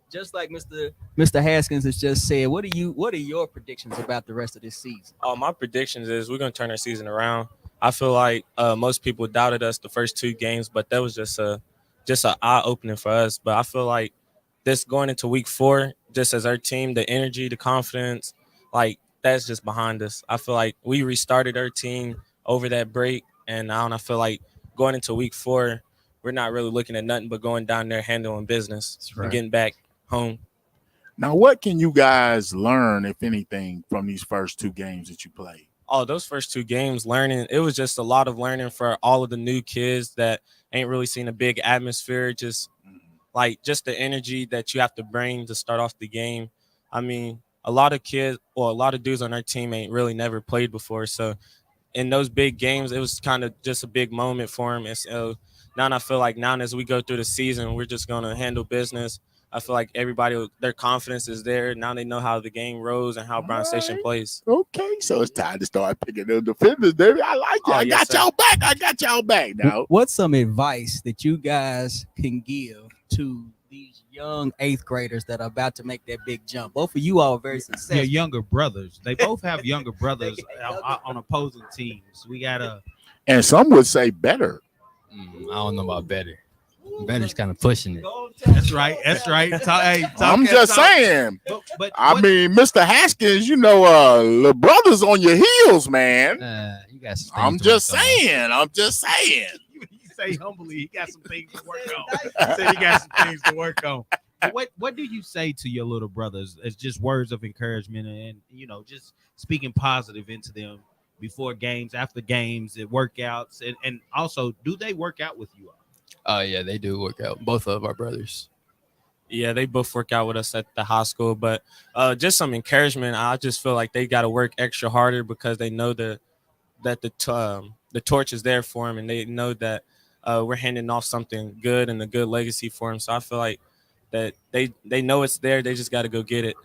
just like Mr. Haskins has just said, what are your predictions about the rest of this season? My predictions is we're gonna turn our season around. I feel like most people doubted us the first 2 games, but that was just an eye opening for us. But I feel like this going into week 4, just as our team, the energy, the confidence, like that's just behind us. I feel like we restarted our team over that break, and I feel like going into week 4, we're not really looking at nothing but going down there handling business and getting back home. Now, what can you guys learn, if anything, from these first 2 games that you played? Oh, those first 2 games, learning, it was just a lot of learning for all of the new kids that ain't really seen a big atmosphere, just just the energy that you have to bring to start off the game. I mean, a lot of kids or a lot of dudes on our team ain't really never played before. So in those big games, it was kind of just a big moment for them. And so now I feel like now as we go through the season, we're just going to handle business. I feel like everybody, their confidence is there. Now they know how the game rolls and how Brown Station plays. Okay, so it's time to start picking them defenders, baby. I like it. Oh, I yes, got y'all back. I got y'all back now. What's some advice that you guys can give to these young 8th graders that are about to make that big jump? Both of you all are very successful. Your younger brothers. They both have younger brothers on opposing teams. We got and some would say better. I don't know about better. Better's kind of pushing it. That's right. That's right. I'm just saying. But I mean, Mr. Haskins, the brothers on your heels, man. You got some I'm just saying. I'm just saying. You say humbly, he got some things to work on. Say he got some things to work on. But what do you say to your little brothers as just words of encouragement and just speaking positive into them before games, after games, at workouts, and also do they work out with you all? Oh, yeah, they do work out. Both of our brothers. Yeah, they both work out with us at the high school. But just some encouragement. I just feel like they got to work extra harder because they know that the torch is there for them, and they know that we're handing off something good and a good legacy for them. So I feel like that they know it's there. They just got to go get it.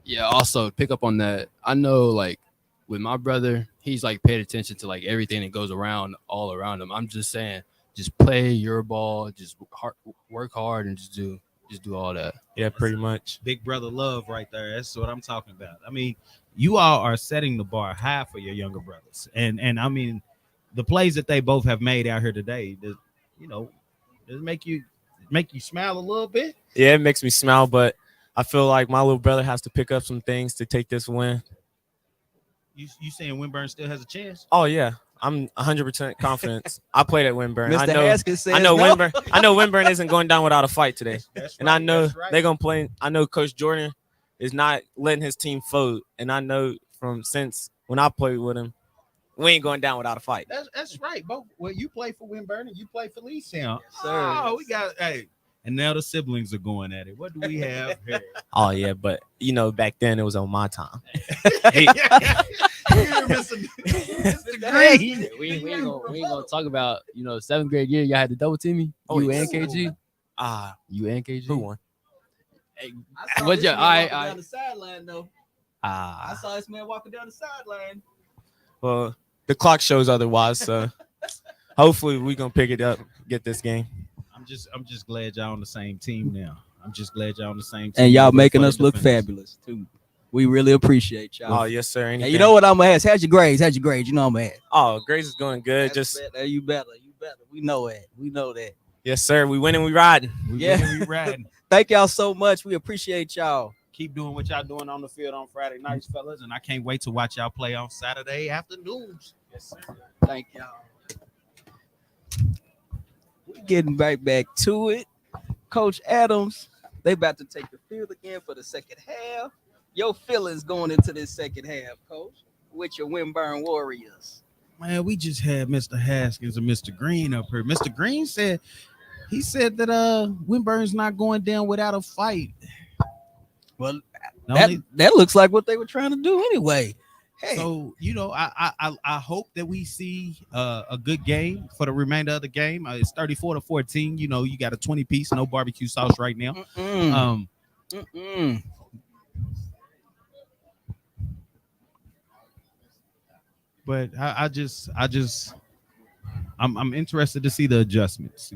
Yeah, also pick up on that. I know, like, with my brother, he's, like, paid attention to, like, everything that goes around, all around him. I'm just saying, just play your ball, just work hard, and just do all that. Yeah, pretty much. Big brother love right there. That's what I'm talking about. I mean, you all are setting the bar high for your younger brothers, and I mean, the plays that they both have made out here today, does make you smile a little bit? Yeah, it makes me smile, but I feel like my little brother has to pick up some things to take this win. You saying Winburn still has a chance? Oh yeah. I'm 100% confident. I played at Winburn. Mr. Haskins says I know no. Winburn. I know Winburn isn't going down without a fight today. That's and I right, know that's right. they're gonna play. I know Coach Jordan is not letting his team fold. And I know since when I played with him, we ain't going down without a fight. That's right. Both. Well, you play for Winburn and you play for Leestown. Yes, sir. Oh, we got and now the siblings are going at it. What do we have here? Oh yeah, but back then it was on my time. Mr. Green. We ain't gonna talk about 7th grade year. Y'all had to double team me. Oh, You yes. and KG. You and KG. Who won? Hey, I saw what this y'all? man walking I down the sideline though. I saw this man walking down the sideline. Well, the clock shows otherwise. So hopefully we gonna pick it up, get this game. I'm just glad y'all on the same team now. I'm just glad y'all on the same team. And y'all Ready making for us the look defense. fabulous too. We really appreciate y'all. Oh yes, sir. And Anything. you know what I'm gonna ask? How's your grades? You know I'm gonna ask. Oh, grades is going good. You better. We know it. We know that. Yes, sir. We winning, we riding. We riding. Thank y'all so much. We appreciate y'all. Keep doing what y'all doing on the field on Friday nights, fellas, and I can't wait to watch y'all play on Saturday afternoons. Yes, sir. Thank y'all. We're getting right back to it. Coach Adams, they about to take the field again for the second half. Your feelings going into this second half, Coach, with your Winburn Warriors. Man, we just had Mr. Haskins and Mr. Green up here. Mr. Green said that Winburn's not going down without a fight. Well, that looks like what they were trying to do anyway. Hey. So I hope that we see a good game for the remainder of the game. It's 34-14. You got a 20-piece, no barbecue sauce right now. But I'm interested to see the adjustments.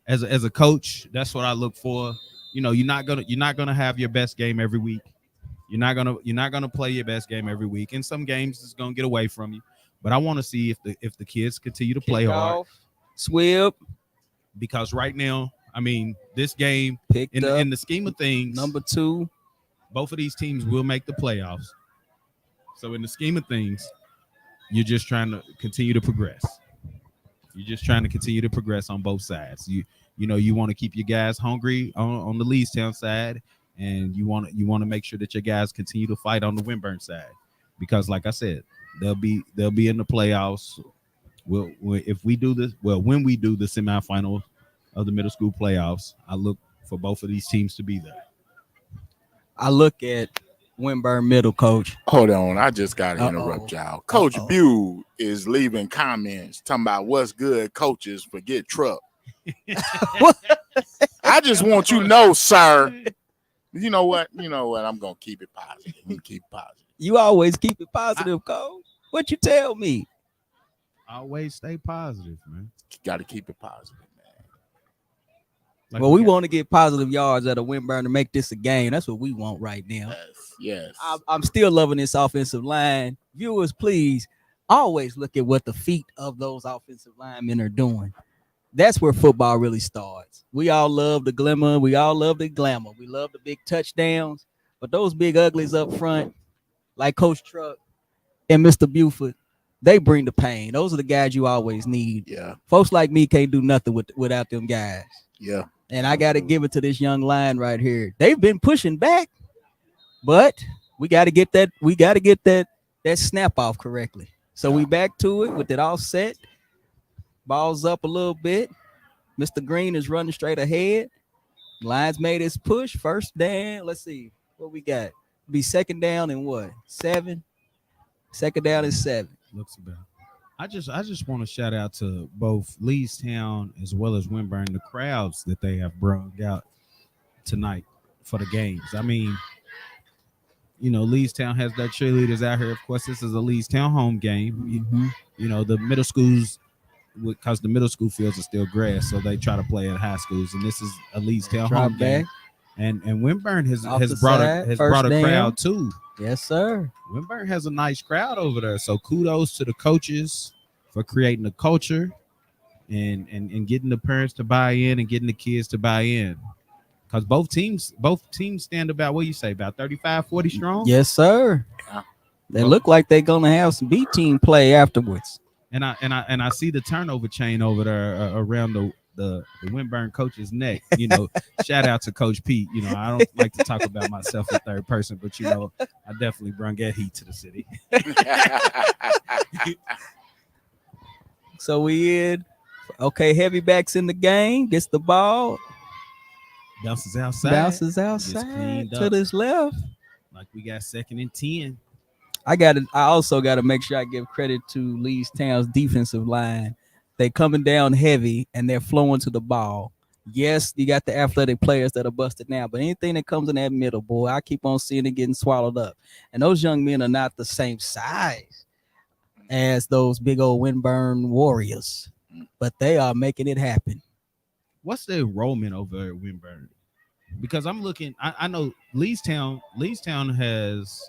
As a coach, that's what I look for. You're not gonna have your best game every week. You're not gonna play your best game every week. In some games, it's gonna get away from you. But I want to see if the kids continue to play hard. Swip. Because right now, I mean, this game in the scheme of things, number 2, both of these teams will make the playoffs. So in the scheme of things, you're just trying to continue to progress. You're just trying to continue to progress on both sides. You want to keep your guys hungry on the Leestown side, and you want to make sure that your guys continue to fight on the Winburn side. because, like I said, they'll be in the playoffs. If we do this, when we do the semifinals of the middle school playoffs, I look for both of these teams to be there. I look at Winburn Middle, Coach. Hold on, I just got to interrupt y'all. Coach Bew is leaving comments talking about what's good. Coaches forget truck. I just want you to know, sir. You know what? I'm gonna keep it positive. You always keep it positive, Coach. What you tell me? Always stay positive, man. You got to keep it positive, man. Well, we want to get positive yards at a Winburn to make this a game. That's what we want right now. Yes. I'm still loving this offensive line. Viewers, please always look at what the feet of those offensive linemen are doing. That's where football really starts. We all love the glimmer. We all love the glamour. We love the big touchdowns. But those big uglies up front, like Coach Truck and Mr. Buford, they bring the pain. Those are the guys you always need. Yeah. Folks like me can't do nothing without them guys. Yeah. And I got to give it to this young line right here. They've been pushing back, but we got to get that. We got to get that snap off correctly. So we back to it with it all set. Balls up a little bit. Mr. Green is running straight ahead. Lions made his push. First down. Let's see what we got. Be second down and what? 7. Second down and 7. Looks about. I just want to shout out to both Leestown as well as Winburn, the crowds that they have brought out tonight for the games. I mean, Leestown has their cheerleaders out here. Of course, this is a Leestown home game. Mm-hmm. The middle schools, because the middle school fields are still grass, so they try to play at high schools, and this is a Leestown home game. And Winburn has brought a crowd too. Yes, sir. Winburn has a nice crowd over there. So kudos to the coaches for creating a culture and getting the parents to buy in and getting the kids to buy in. Because both teams stand about, what you say, about 35, 40 strong? Yes, sir. Yeah. They look like they're gonna have some B team play afterwards. And I see the turnover chain over there around the Winburn coach's neck. Shout out to Coach Pete. I don't like to talk about myself in third person, but I definitely brought that heat to the city. So we in. Okay, heavy backs in the game, gets the ball. Bounces outside. To this left. Like we got 2nd and 10. I also got to make sure I give credit to Leestown's defensive line. They coming down heavy and they're flowing to the ball. Yes, you got the athletic players that are busted now, but anything that comes in that middle, boy, I keep on seeing it getting swallowed up. And those young men are not the same size as those big old Winburn Warriors, but they are making it happen. What's the enrollment over at Winburn? Because I'm looking, I know Leestown has.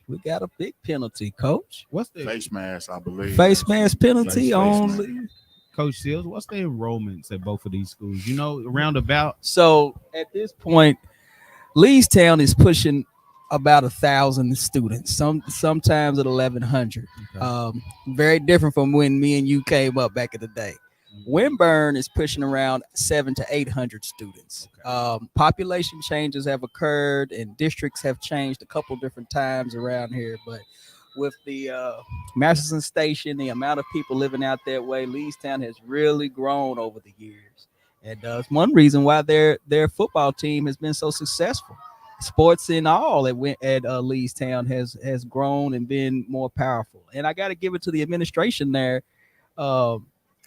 We got a big penalty, Coach. What's the face mask? I believe face mask penalty on Coach Seals. What's the enrollments at both of these schools? Around about. So at this point, Leestown is pushing about 1,000 students. Sometimes at 1,100. Okay. Very different from when me and you came up back in the day. Winburn is pushing around 700 to 800 students. Okay. Population changes have occurred and districts have changed a couple different times around here. But with the Masterson Station, the amount of people living out that way, Leestown has really grown over the years. And it's one reason why their football team has been so successful. Sports in all at Leestown has grown and been more powerful. And I got to give it to the administration there.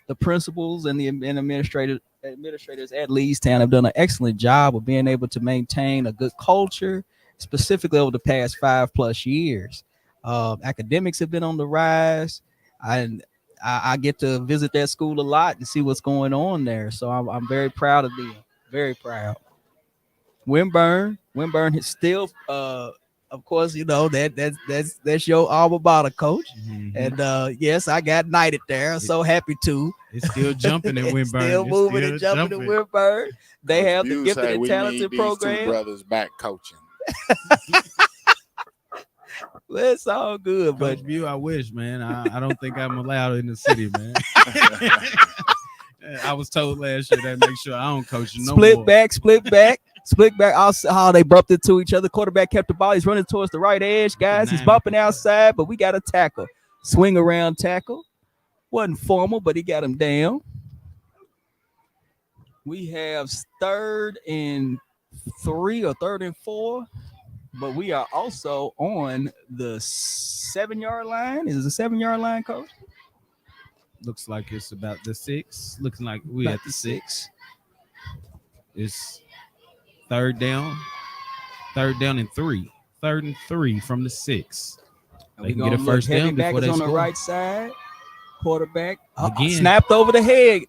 The principals and the administrators at Leestown have done an excellent job of being able to maintain a good culture, specifically over the past 5+ years. Academics have been on the rise. I get to visit that school a lot and see what's going on there. So I'm very proud of them. Very proud. Winburn is still of course, that's your alma mater, Coach. Mm-hmm. And yes, I got knighted there. I'm so happy to. It's still jumping in Winburn. Still moving and jumping in Winburn. They have the gifted and talented program. Two brothers back coaching. Well, it's all good, but Coach Bew, I wish, man. I don't think I'm allowed in the city, man. I was told last year that make sure I don't coach you no more. Split back. Split back. They bumped into each other. Quarterback kept the ball. He's running towards the right edge, guys. He's bumping outside, but we got a tackle. Swing around tackle. Wasn't formal, but he got him down. We have 3rd and 3 or 3rd and 4, but we are also on the 7-yard line. Is it the 7-yard line, Coach? Looks like it's about the 6. Looking like we at the 6. It's 3rd down. 3rd down and 3. 3rd and 3 from the 6. They can get a first down before they on score. The right side. Quarterback Again. Snapped over the head.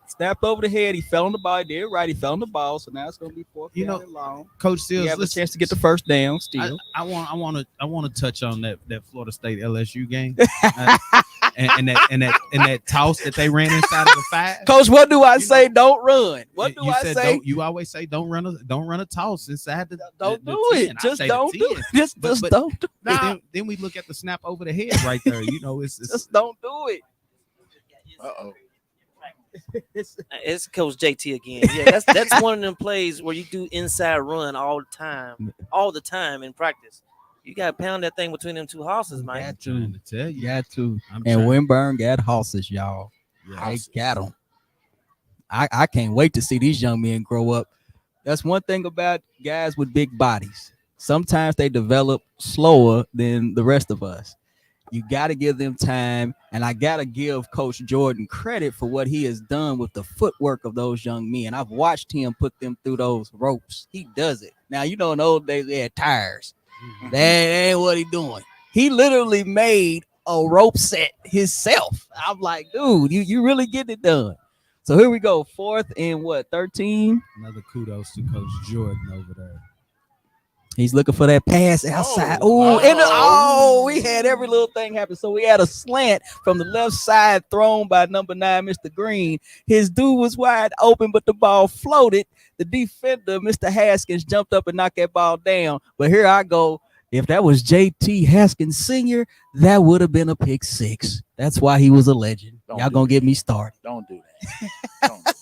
He fell on the ball. He did right. He fell on the ball. So now it's going to be 4th down and long. Coach Steele, he have a chance to get the first down. Still, I want to touch on that Florida State LSU game and that toss that they ran inside of the 5. Coach, what do I say? Don't run. What do I say? You always say don't run a toss inside the. Don't the do 10. it. Just don't do it. Just don't do it. Then we look at the snap over the head right there. It's just don't do it. It's Coach JT again. Yeah, that's one of them plays where you do inside run all the time in practice. You got to pound that thing between them 2 horses, man. Got to. Tell you. Got to. And Winburn got horses, y'all. They got them. I can't wait to see these young men grow up. That's one thing about guys with big bodies. Sometimes they develop slower than the rest of us. You got to give them time, and I got to give Coach Jordan credit for what he has done with the footwork of those young men. I've watched him put them through those ropes. He does it. Now, in the old days, they had tires. That ain't what he doing. He literally made a rope set himself. I'm like, dude, you really getting it done. So here we go. 4th and 13? Another kudos to Coach Jordan over there. He's looking for that pass outside. We had every little thing happen. So we had a slant from the left side thrown by number 9, Mr. Green. His dude was wide open, but the ball floated. The defender, Mr. Haskins, jumped up and knocked that ball down. But here I go. If that was JT Haskins Sr., that would have been a pick 6. That's why he was a legend. Y'all gonna get me started. Don't do that.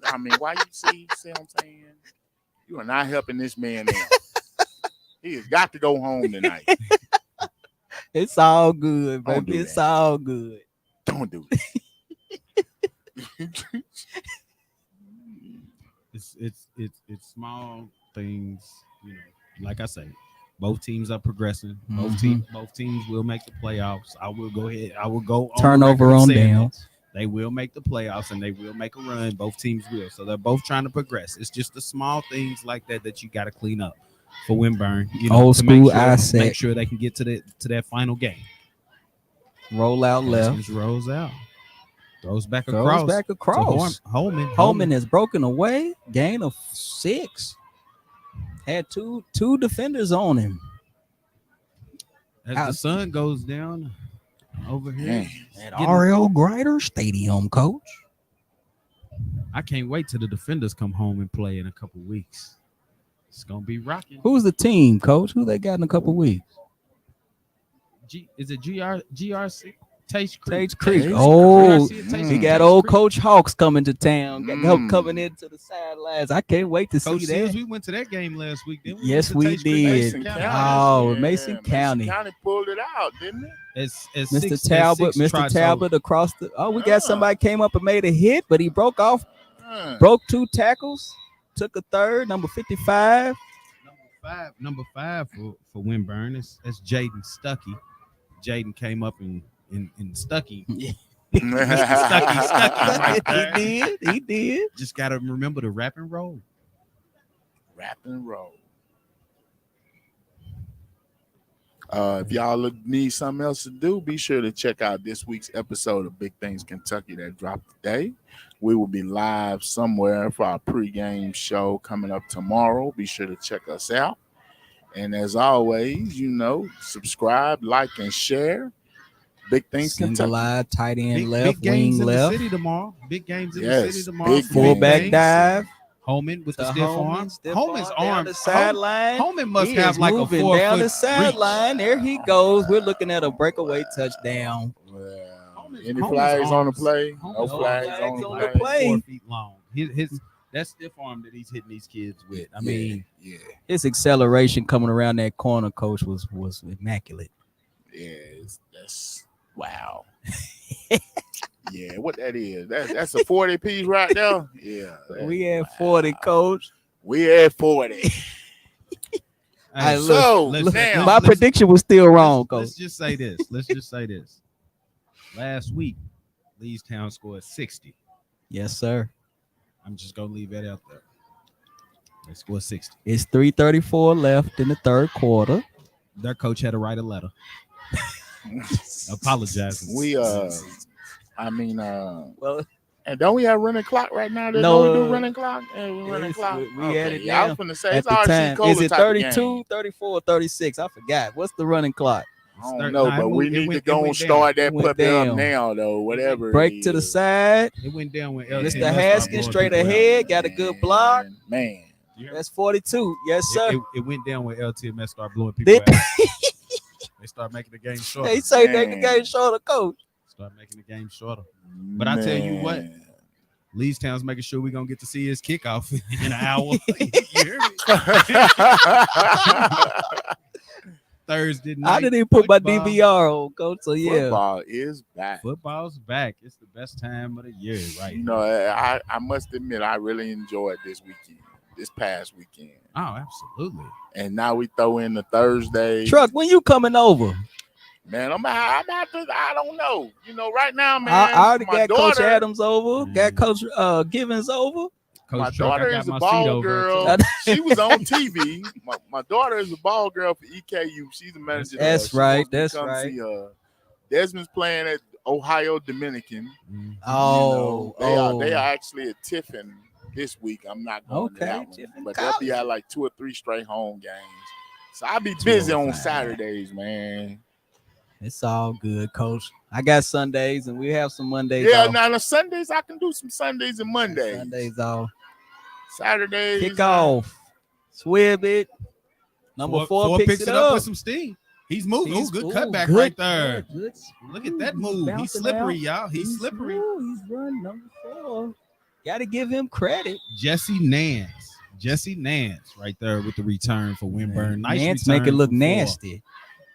I mean, why you see what I'm saying? You are not helping this man now. He has got to go home tonight. It's all good, baby. It's all good. Don't do it. It's small things, like I say, both teams are progressing. Mm-hmm. Both teams will make the playoffs. I will go turnover on downs. They will make the playoffs and they will make a run. Both teams will. So they're both trying to progress. It's just the small things like that you got to clean up for Winburn. Old school asset. Make sure they can get to that final game. Roll out left. Rolls out. Throws back across. Holman has broken away. Gain of 6. Had two defenders on him. As the sun goes down over here at R.L. Grider Stadium, Coach. I can't wait till the defenders come home and play in a couple weeks. It's gonna be rocking. Who's the team, Coach? Who they got in a couple weeks? Is it GRC? Tage Creek. Oh, we got old Coach Hawks coming to town. Coming into the sidelines. I can't wait to see that. We went to that game last week, didn't we? Yes, we did. Mason County. County pulled it out, didn't it? It's Mr. Talbot across the. Oh, we got somebody came up and made a hit, but he broke off. Broke 2 tackles. Took a third. Number 55. Number 5 for Winburn. That's Jaden Stuckey. Jaden came up and Stuckey. Stuckey. He did. Just got to remember to wrap and roll. If y'all need something else to do, be sure to check out this week's episode of Big Things Kentucky that dropped today. We will be live somewhere for our pregame show coming up tomorrow. Be sure to check us out. And as always, subscribe, like, and share. Big Things Single eye, tight end left, big wing games left. In the city tomorrow. Big games in the city tomorrow. Big fullback dive. Holman with the stiff arm. Holman's arm. The sideline. Holman must have like a 4 down foot the sideline. There he goes. We're looking at a breakaway touchdown. Any flags on the play? No flags on the play. 4 feet long. that stiff arm that he's hitting these kids with. I mean, his acceleration coming around that corner, coach, was immaculate. Yeah, that's wow. Yeah, what that is? That's a 40 piece right there. Yeah, we had 40, coach. We had 40. So my prediction was still wrong, coach. Let's just say this. Last week, Leestown scored 60. Yes, sir. I'm just gonna leave that out there. They scored 60. It's 3:34 left in the third quarter. Their coach had to write a letter. Apologizing. Well, and don't we have running clock right now? No, we do running clock. Running clock. We had it I down was going to say at it's the RC time. Cola Is it type of 32, game. 34, 36? I forgot. What's the running clock? I don't know, but we need to go and start that puppy up now, though. Whatever. Break to the side. It went down when Mr. Haskins straight ahead. Got a good block. Man. That's 42. Yes, sir. It went down when LTMS started blowing people out. They start making the game shorter. They say make the game shorter, coach. Start making the game shorter. But I tell you what, Leestown's making sure we're gonna get to see his kickoff in an hour. You hear me? Thursday night. I didn't even put my DVR on, coach. So yeah, football is back. Football's back. It's the best time of the year, right? You know, I must admit, I really enjoyed this past weekend. Oh, absolutely. And now we throw in the Thursday. Truck, when you coming over? Man, I'm out to, I don't know. You know, right now, man. I already my got Coach Adams over. Got Coach Givens over. My daughter is a ball girl. She was on TV. My daughter is a ball girl for EKU. She's a manager. That's right. That's right. See, Desmond's playing at Ohio Dominican. Oh, you know, they are actually at Tiffin this week. I'm not going to that one, but they'll be at like 2 or 3 straight home games. So I'll be busy on Saturdays, man. It's all good, coach. I got Sundays and we have some Mondays. Yeah, off. now the Sundays I can do some Sundays and Mondays. Sundays off. Saturdays. Kick off. Swib it. Number four picks it up with some steam. He's moving. Good cutback good, right there. Good. Look at that move. He's slippery, y'all. He's slippery. He's running number 4. Got to give him credit. Jesse Nance right there with the return for Winburn. Nice Nance return make it look for 4. nasty.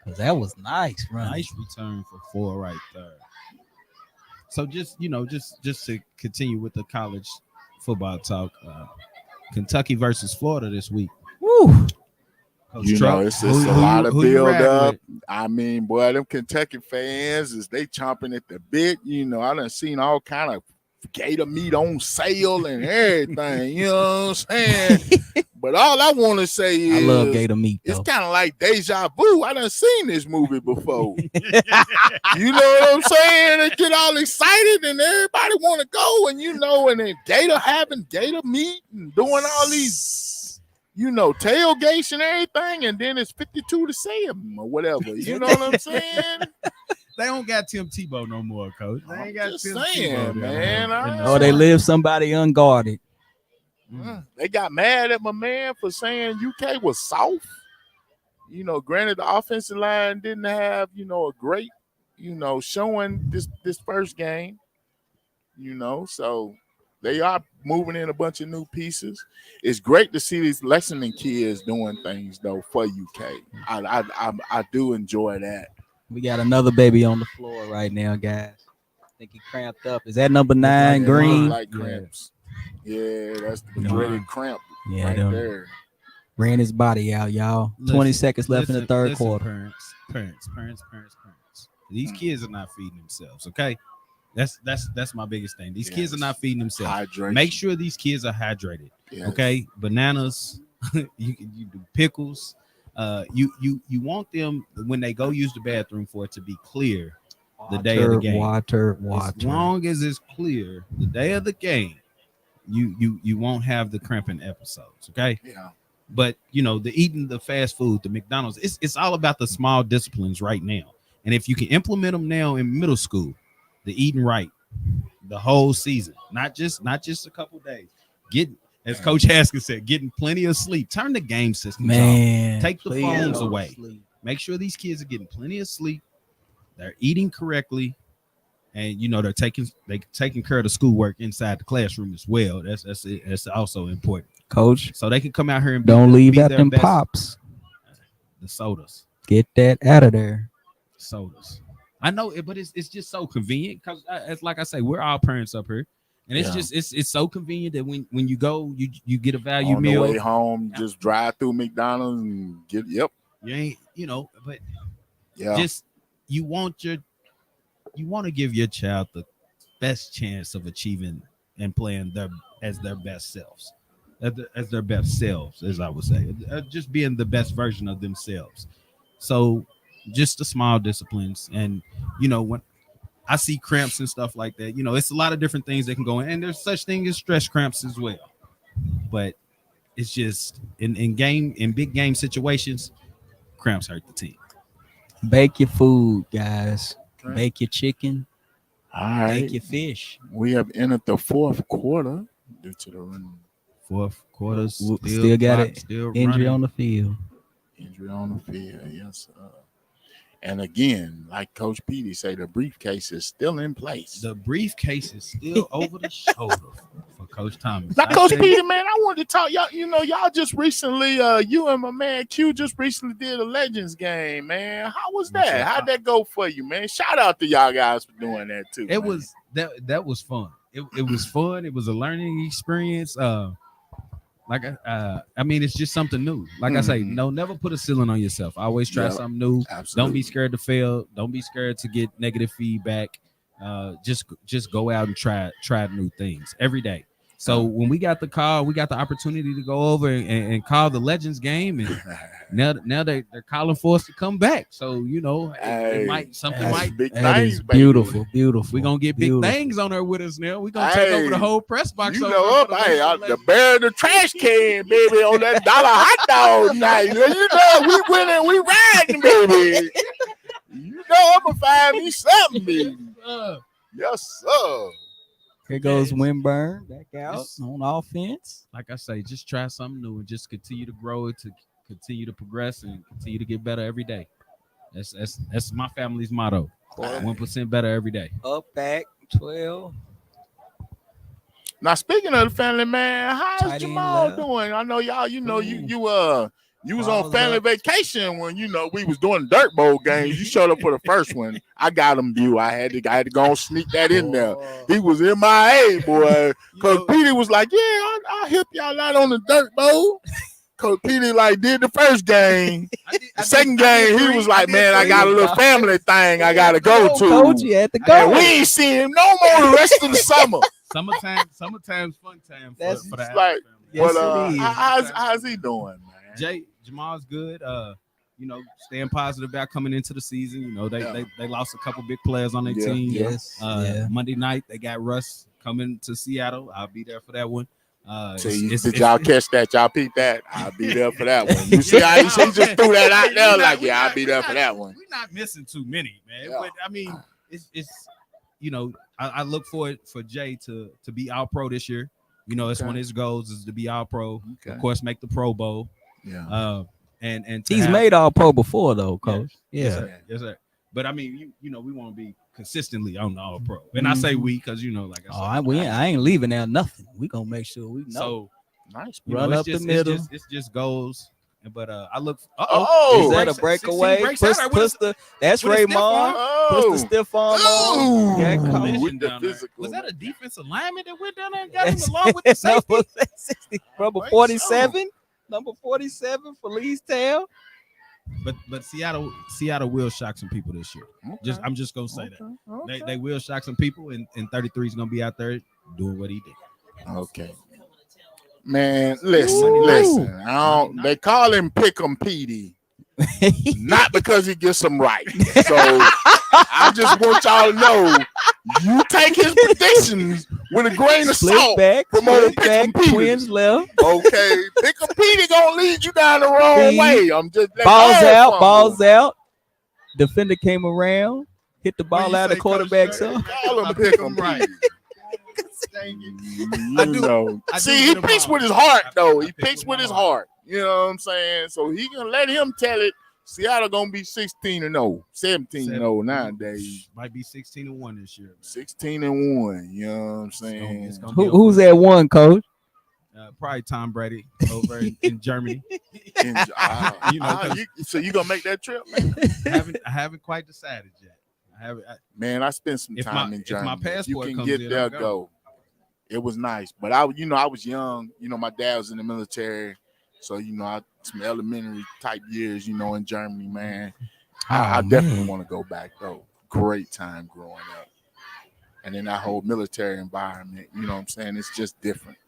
Because that was nice run. Nice return for 4 right there. So just to continue with the college football talk, Kentucky versus Florida this week. Woo. You know, it's a lot of build up. I mean, boy, them Kentucky fans, they chomping at the bit. You know, I done seen all kind of gator meat on sale and everything. You know what I'm saying? But all I want to say is, I love gator meat. It's kind of like deja vu. I done seen this movie before. You know what I'm saying? They get all excited and everybody want to go, and and then gator having gator meat and doing all these, tailgates and everything, and then it's 52-7 or whatever. You know what I'm saying? They don't got Tim Tebow no more, coach. They ain't got Tim Tebow, man. They leave somebody unguarded. They got mad at my man for saying UK was soft. Granted, the offensive line didn't have, a great, showing this first game. So they are moving in a bunch of new pieces. It's great to see these Lexington kids doing things though for UK. I do enjoy that. We got another baby on the floor right now, guys. I think he cramped up. Is that number 9, Green? Like cramps. Yeah, that's the dreaded cramp right there. Ran his body out, y'all. 20 seconds left in the third quarter. Parents. These kids are not feeding themselves, okay? That's my biggest thing. These kids are not feeding themselves. Hydration. Make sure these kids are hydrated, okay? Bananas, you do pickles. You want them when they go use the bathroom for it to be clear the day of the game. Water. As long as it's clear the day of the game, you won't have the cramping episodes, okay? Yeah. But the eating the fast food, the McDonald's, it's all about the small disciplines right now. And if you can implement them now in middle school, the eating right, the whole season, not just a couple days. As Coach Haskins said, getting plenty of sleep. Turn the game system off. Take the phones away. Make sure these kids are getting plenty of sleep. They're eating correctly. and they're taking care of the schoolwork inside the classroom as well. That's also important, Coach. So they can come out here and don't leave be out their them best. pops. The sodas. Get that out of there. Sodas. I know it, but it's just so convenient because, it's like I say, we're all parents up here, and it's just it's so convenient that when you go, you get a value on meal. the way home. Just drive through McDonald's and get. Yep. You ain't, but yeah, just you want to give your child the best chance of achieving and playing as their best selves, as their best selves, as I would say, just being the best version of themselves. So just the small disciplines, and when I see cramps and stuff like that, it's a lot of different things that can go in, and there's such thing as stress cramps as well. But it's just in big game situations, cramps hurt the team. Bake your food, guys. Okay. Bake your chicken. All right. Bake your fish. We have entered the fourth quarter due to the run. Fourth quarter Still got it. Injury running. on the field. Injury on the field, yes. And again, like Coach Petey say, the briefcase is still in place. The briefcase is still over the shoulder for Coach Thomas. Now, Coach Petey, man, I wanted to talk y'all. Y'all just recently, you and my man Q just recently did a Legends game, man. How was that? How'd that go for you, man? Shout out to y'all guys for doing that too. It was that was fun. It was fun. It was a learning experience. I mean, it's just something new. Like I say, never put a ceiling on yourself. Always try something new. Absolutely. Don't be scared to fail. Don't be scared to get negative feedback. Just go out and try new things every day. So when we got the call, we got the opportunity to go over and call the Legends game, and now they're calling for us to come back. So it might big That is things, baby. beautiful. We're gonna get big things on there with us now. We're gonna take over the whole press box. The bear in the trash can, baby, on that dollar hot dog night. We winning, we riding, baby. I'm gonna find me something, baby. Yes, sir. Here goes Winburn back out on offense. Like I say, just try something new and just continue to grow it, to continue to progress and continue to get better every day. That's my family's motto. 1% better every day. Up back 12. Now, speaking of the family, man, how's Tight end Jamal left. doing? I know y'all. You was on family vacation when we was doing dirt bowl games. You showed up for the first one. I got him due. I had to go and sneak that in there. He was MIA, boy. Coach Petey was like, "Yeah, I'll help y'all out on the dirt bowl." Coach Petey did the first game. The second game, he was like, "Man, I got a little family thing I gotta go to." Coach, you had to go. And we ain't seen him no more the rest of the summer. Summertime's fun time for the like, Yes, but it is. how's he doing, man? Jamal's good. Staying positive about coming into the season. They lost a couple big players on their team. Yes. Monday night they got Russ coming to Seattle. I'll be there for that one. Did y'all catch that? Y'all peep that? I'll be there for that one. You see how he just threw that out there? I'll be there for that one. We're not missing too many, man. Yeah. But I mean, it's I look forward for Jay to be all pro this year. It's one of his goals is to be all pro. Okay. Of course, make the Pro Bowl. Yeah. And He's made all pro before though, Coach. Yes, sir. But I mean, we want to be consistently on the All Pro, and I say we because like I said, I ain't leaving out nothing. We gonna make sure we know. So nice. Run up the middle. It's just goals. But I look. Is that a breakaway? That's Raymond. Puts the stiff arm on. Yeah, was that a defensive lineman that went down there and got him along with the safety? Number 47. Number 47 for Lee's tail. But Seattle will shock some people this year. Okay. I'm just gonna say that Okay. they will shock some people, and 33 is gonna be out there doing what he did. Okay. Man, listen. They call him Pick'em Petey, not because he gets them right. So I just want y'all to know, you take his predictions with a grain of salt. From old Pick'em Petey. Twins left. Okay, Pick'em Petey gonna lead you down the wrong way. I'm just balls out. Defender came around, hit the ball out of the quarterback's up. Call him Pick'em right. See, he picks with his heart, though. He picks with his heart. You know what I'm saying? So he gonna let him tell it Seattle gonna be 16-0, 17-0 nowadays. Might be 16-1 this year. 16-1. You know what I'm saying? It's gonna be Who's that one, coach? Probably Tom Brady over in Germany. So you gonna make that trip, man? I haven't quite decided yet. I spent some time in Germany. If my passport you can comes get in, there, I'll go. It was nice, but I was young. My dad was in the military, so some elementary type years. In Germany, man. I definitely want to go back though. Great time growing up, and then that whole military environment. You know what I'm saying? It's just different.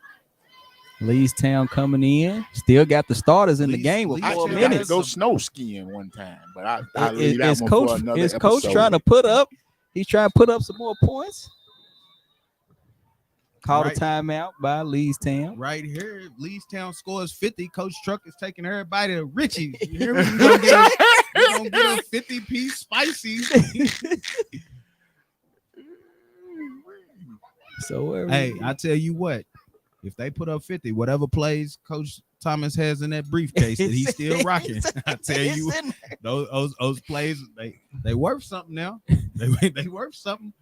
Leestown coming in, still got the starters in the game with 4 minutes. I to go snow skiing one time, but I leave that one coach, for another is episode. coach trying to put up? He's trying to put up some more points. Called a timeout by Leestown. Right here, Leestown scores 50. Coach Truck is taking everybody to Richie's. You hear me? We're gonna get a 50-piece spicy. So hey, I tell you what. If they put up 50, whatever plays Coach Thomas has in that briefcase that he's still rocking, I tell you, those plays they worth something now. They worth something.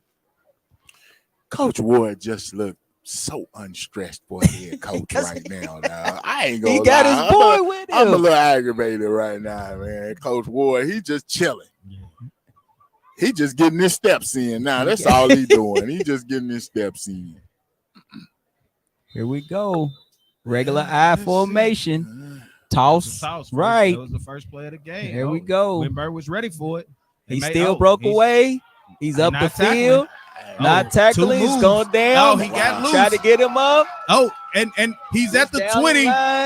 Coach Ward just looked so unstressed for a head coach right now. I ain't gonna lie. He got his boy with him. I'm a little aggravated right now, man. Coach Ward, he just chilling. He just getting his steps in now. That's all he doing. He just getting his steps in. Here we go. Regular I formation. Toss. Right. That was the first play of the game. Here we go. Winberg was ready for it. He still broke away. He's up the field. Not tackling. He's going down. Oh, he got loose. Try to get him up. Oh, and he's at the 20.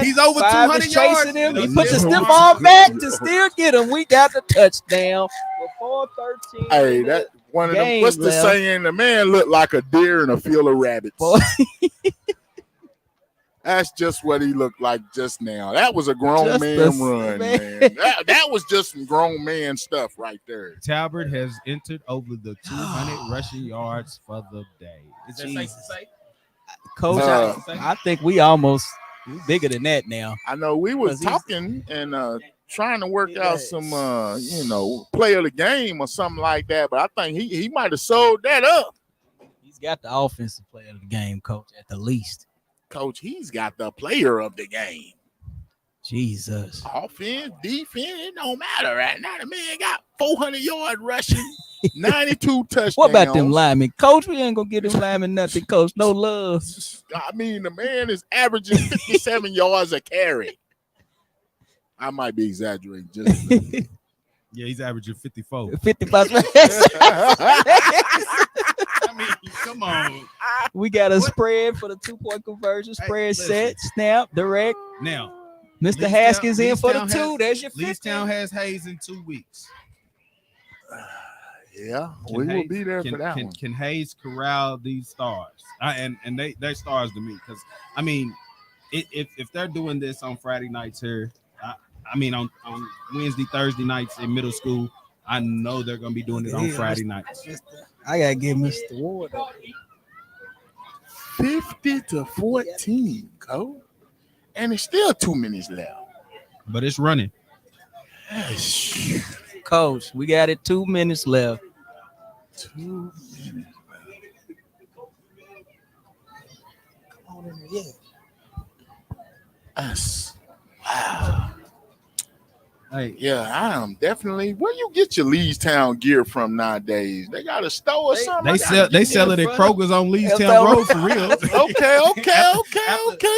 He's over 5 200 is yards. chasing him. He put the stiff arm back to still get him. We got the touchdown. With 4:13. Hey, that one of them. What's the saying? The man looked like a deer in a field of rabbits. That's just what he looked like just now. That was a grown man run, man. That was just some grown man stuff right there. Talbert has entered over the 200 rushing yards for the day. Is that safe to say? Coach, I think we bigger than that now. I know we was talking and trying to work out some, play of the game or something like that, but I think he might have sold that up. He's got the offensive player of the game, Coach, at the least. Coach, he's got the player of the game. Jesus. Offense, defense, it don't matter right now. The man got 400-yard rushing, 92 touchdowns. What about them linemen? Coach, we ain't going to get them linemen nothing, Coach. No love. I mean, the man is averaging 57 yards a carry. I might be exaggerating just a little bit. Yeah, he's averaging 54. 55. I mean, come on. We got a spread for the 2-point conversion. Spread set, snap, direct. Now, Mr. Haskins in for the 2. There's your 50. Leestown has Hayes in 2 weeks. Yeah, we will be there for that one. Can Hayes corral these stars? And they're stars to me because, I mean, if they're doing this on Friday nights here, on Wednesday, Thursday nights in middle school, I know they're going to be doing it on Friday nights. I got to give Mr. Ward up. 50-14, Coach. And it's still 2 minutes left. But it's running. Coach, we got it 2 minutes left. 2 minutes left. Come on in there, Us. Wow. Hey, yeah, I am definitely. Where you get your Leestown gear from nowadays? They got a store or something. They sell it at Kroger's on Leestown Road for real. Okay.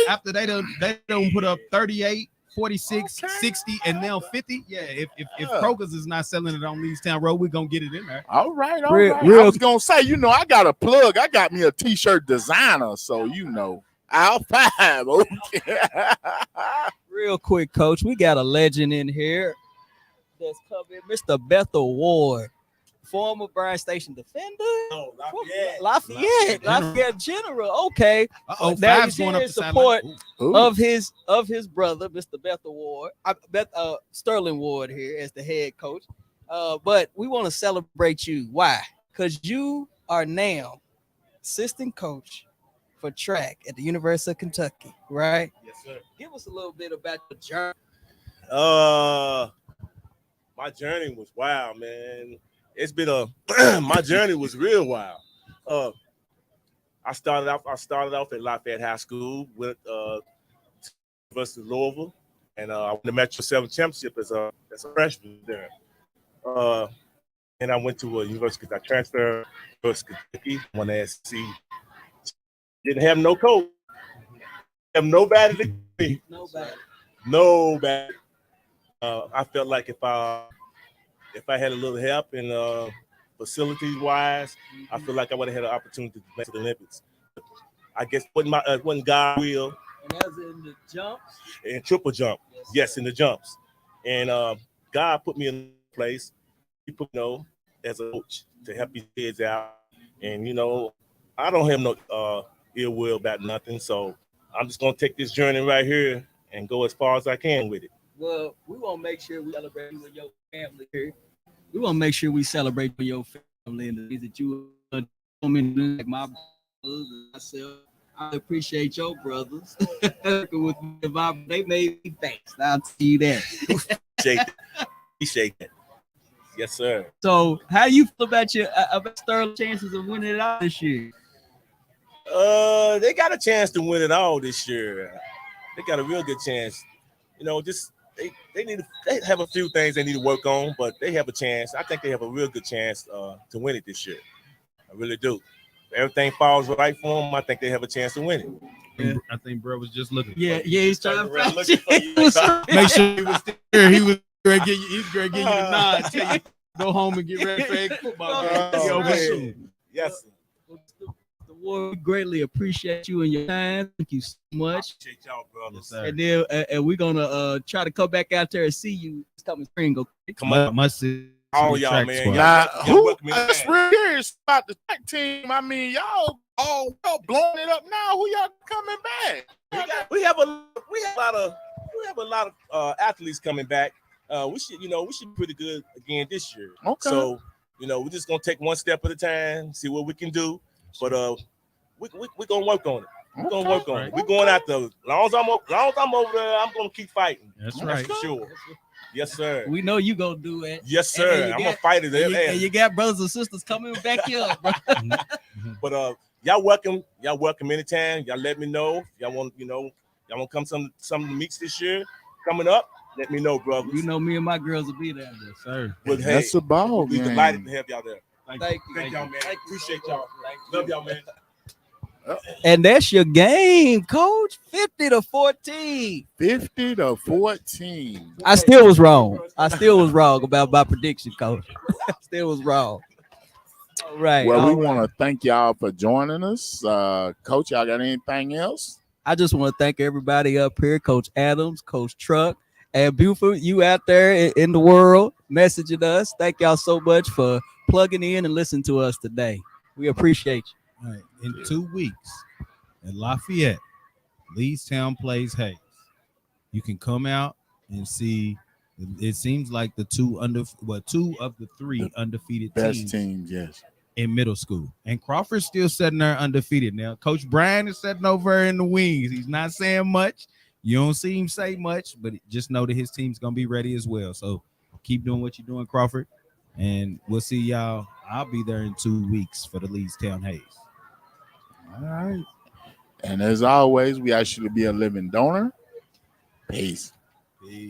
After they don't put up 38, 46, 60, and now 50. Yeah, if Kroger's is not selling it on Leestown Road, we're gonna get it in there. All right. I was gonna say, I got a plug. I got me a t-shirt designer, so I'll 5. Okay. Real quick, Coach, we got a legend in here that's coming, Mr. Bethel Ward, former Bryan Station defender. Oh, Lafayette General. Okay. Now he's here in support of his brother, Mr. Bethel Ward, Sterling Ward here as the head coach. But we want to celebrate you. Why? Because you are now assistant coach for track at the University of Kentucky, right? Yes, sir. Give us a little bit about the journey. my journey was wild, man. It's been my journey was real wild. I started off at Lafayette High School with University of Louisville, and I won the Metro 7 championship as a freshman there. And I went to a university. I transferred to Kentucky, won the SEC. Didn't have no coach. Have nobody to me. Nobody. I felt like if I had a little help and facilities wise, I feel like I would have had an opportunity to make the Olympics. I guess wasn't God's will. And that was in the jumps? In triple jump. Yes, in the jumps. And God put me in a place, he put as a coach to help these kids out. And I don't have no ill will about nothing. So I'm just gonna take this journey right here and go as far as I can with it. Well, we want to make sure we celebrate you and your family here. We want to make sure we celebrate with your family and the things that you are doing, like my brothers and myself. I appreciate your brothers. With me, they made me thanks. I'll tell you that. Appreciate that. Yes, sir. So, how do you feel about your Sterling chances of winning it out this year? They got a chance to win it all this year. They got a real good chance. Just they have a few things they need to work on, but they have a chance. I think they have a real good chance to win it this year. I really do. If everything falls right for them, I think they have a chance to win it. Yeah. I think bro was just looking. Yeah, he's trying to around looking for you. Make sure he was there. He was going to give you the nod. Tell you go home and get ready for a football game. Yes. We greatly appreciate you and your time. Thank you so much. I appreciate y'all, brothers. And then and we're gonna try to come back out there and see you this coming spring. Go come on, must see all y'all, man. That's real curious about the track team. I mean, y'all blowing it up now. Who y'all coming back? We have a lot of athletes coming back. We should be pretty good again this year. Okay. So we're just gonna take one step at a time, see what we can do. But we're gonna work on it. We're gonna work on it. We're going out there. As long as I'm over there, I'm gonna keep fighting. That's right. For sure. Yes, sir. We know you gonna do it. Yes, sir. I'm a fighter there. And you got brothers and sisters coming back here, bro. But y'all welcome anytime. Y'all let me know. Y'all want come some of the meets this year coming up. Let me know, brothers. You know me and my girls will be there. Yes, sir. But that's a ball we're game. delighted to have y'all there. Thank you. Thank y'all, man. Appreciate y'all. Love y'all, man. And that's your game, coach. 50-14. 50-14. I still was wrong. About my prediction, coach. Still was wrong. All right. Well, we want to thank y'all for joining us. Coach, y'all got anything else? I just want to thank everybody up here, Coach Adams, Coach Truck, and beautiful you out there in the world messaging us. Thank y'all so much for plugging in and listening to us today. We appreciate you. All right. In 2 weeks at Lafayette, Leestown plays Hayes. You can come out and see. It seems like two of the three undefeated best teams, yes, in middle school. And Crawford's still sitting there undefeated. Now, Coach Brian is sitting over in the wings. He's not saying much. You don't see him say much, but just know that his team's gonna be ready as well. So keep doing what you're doing, Crawford. And we'll see y'all. I'll be there in 2 weeks for the Leestown Hayes. All right. And as always, we ask you to be a living donor. Peace. Peace.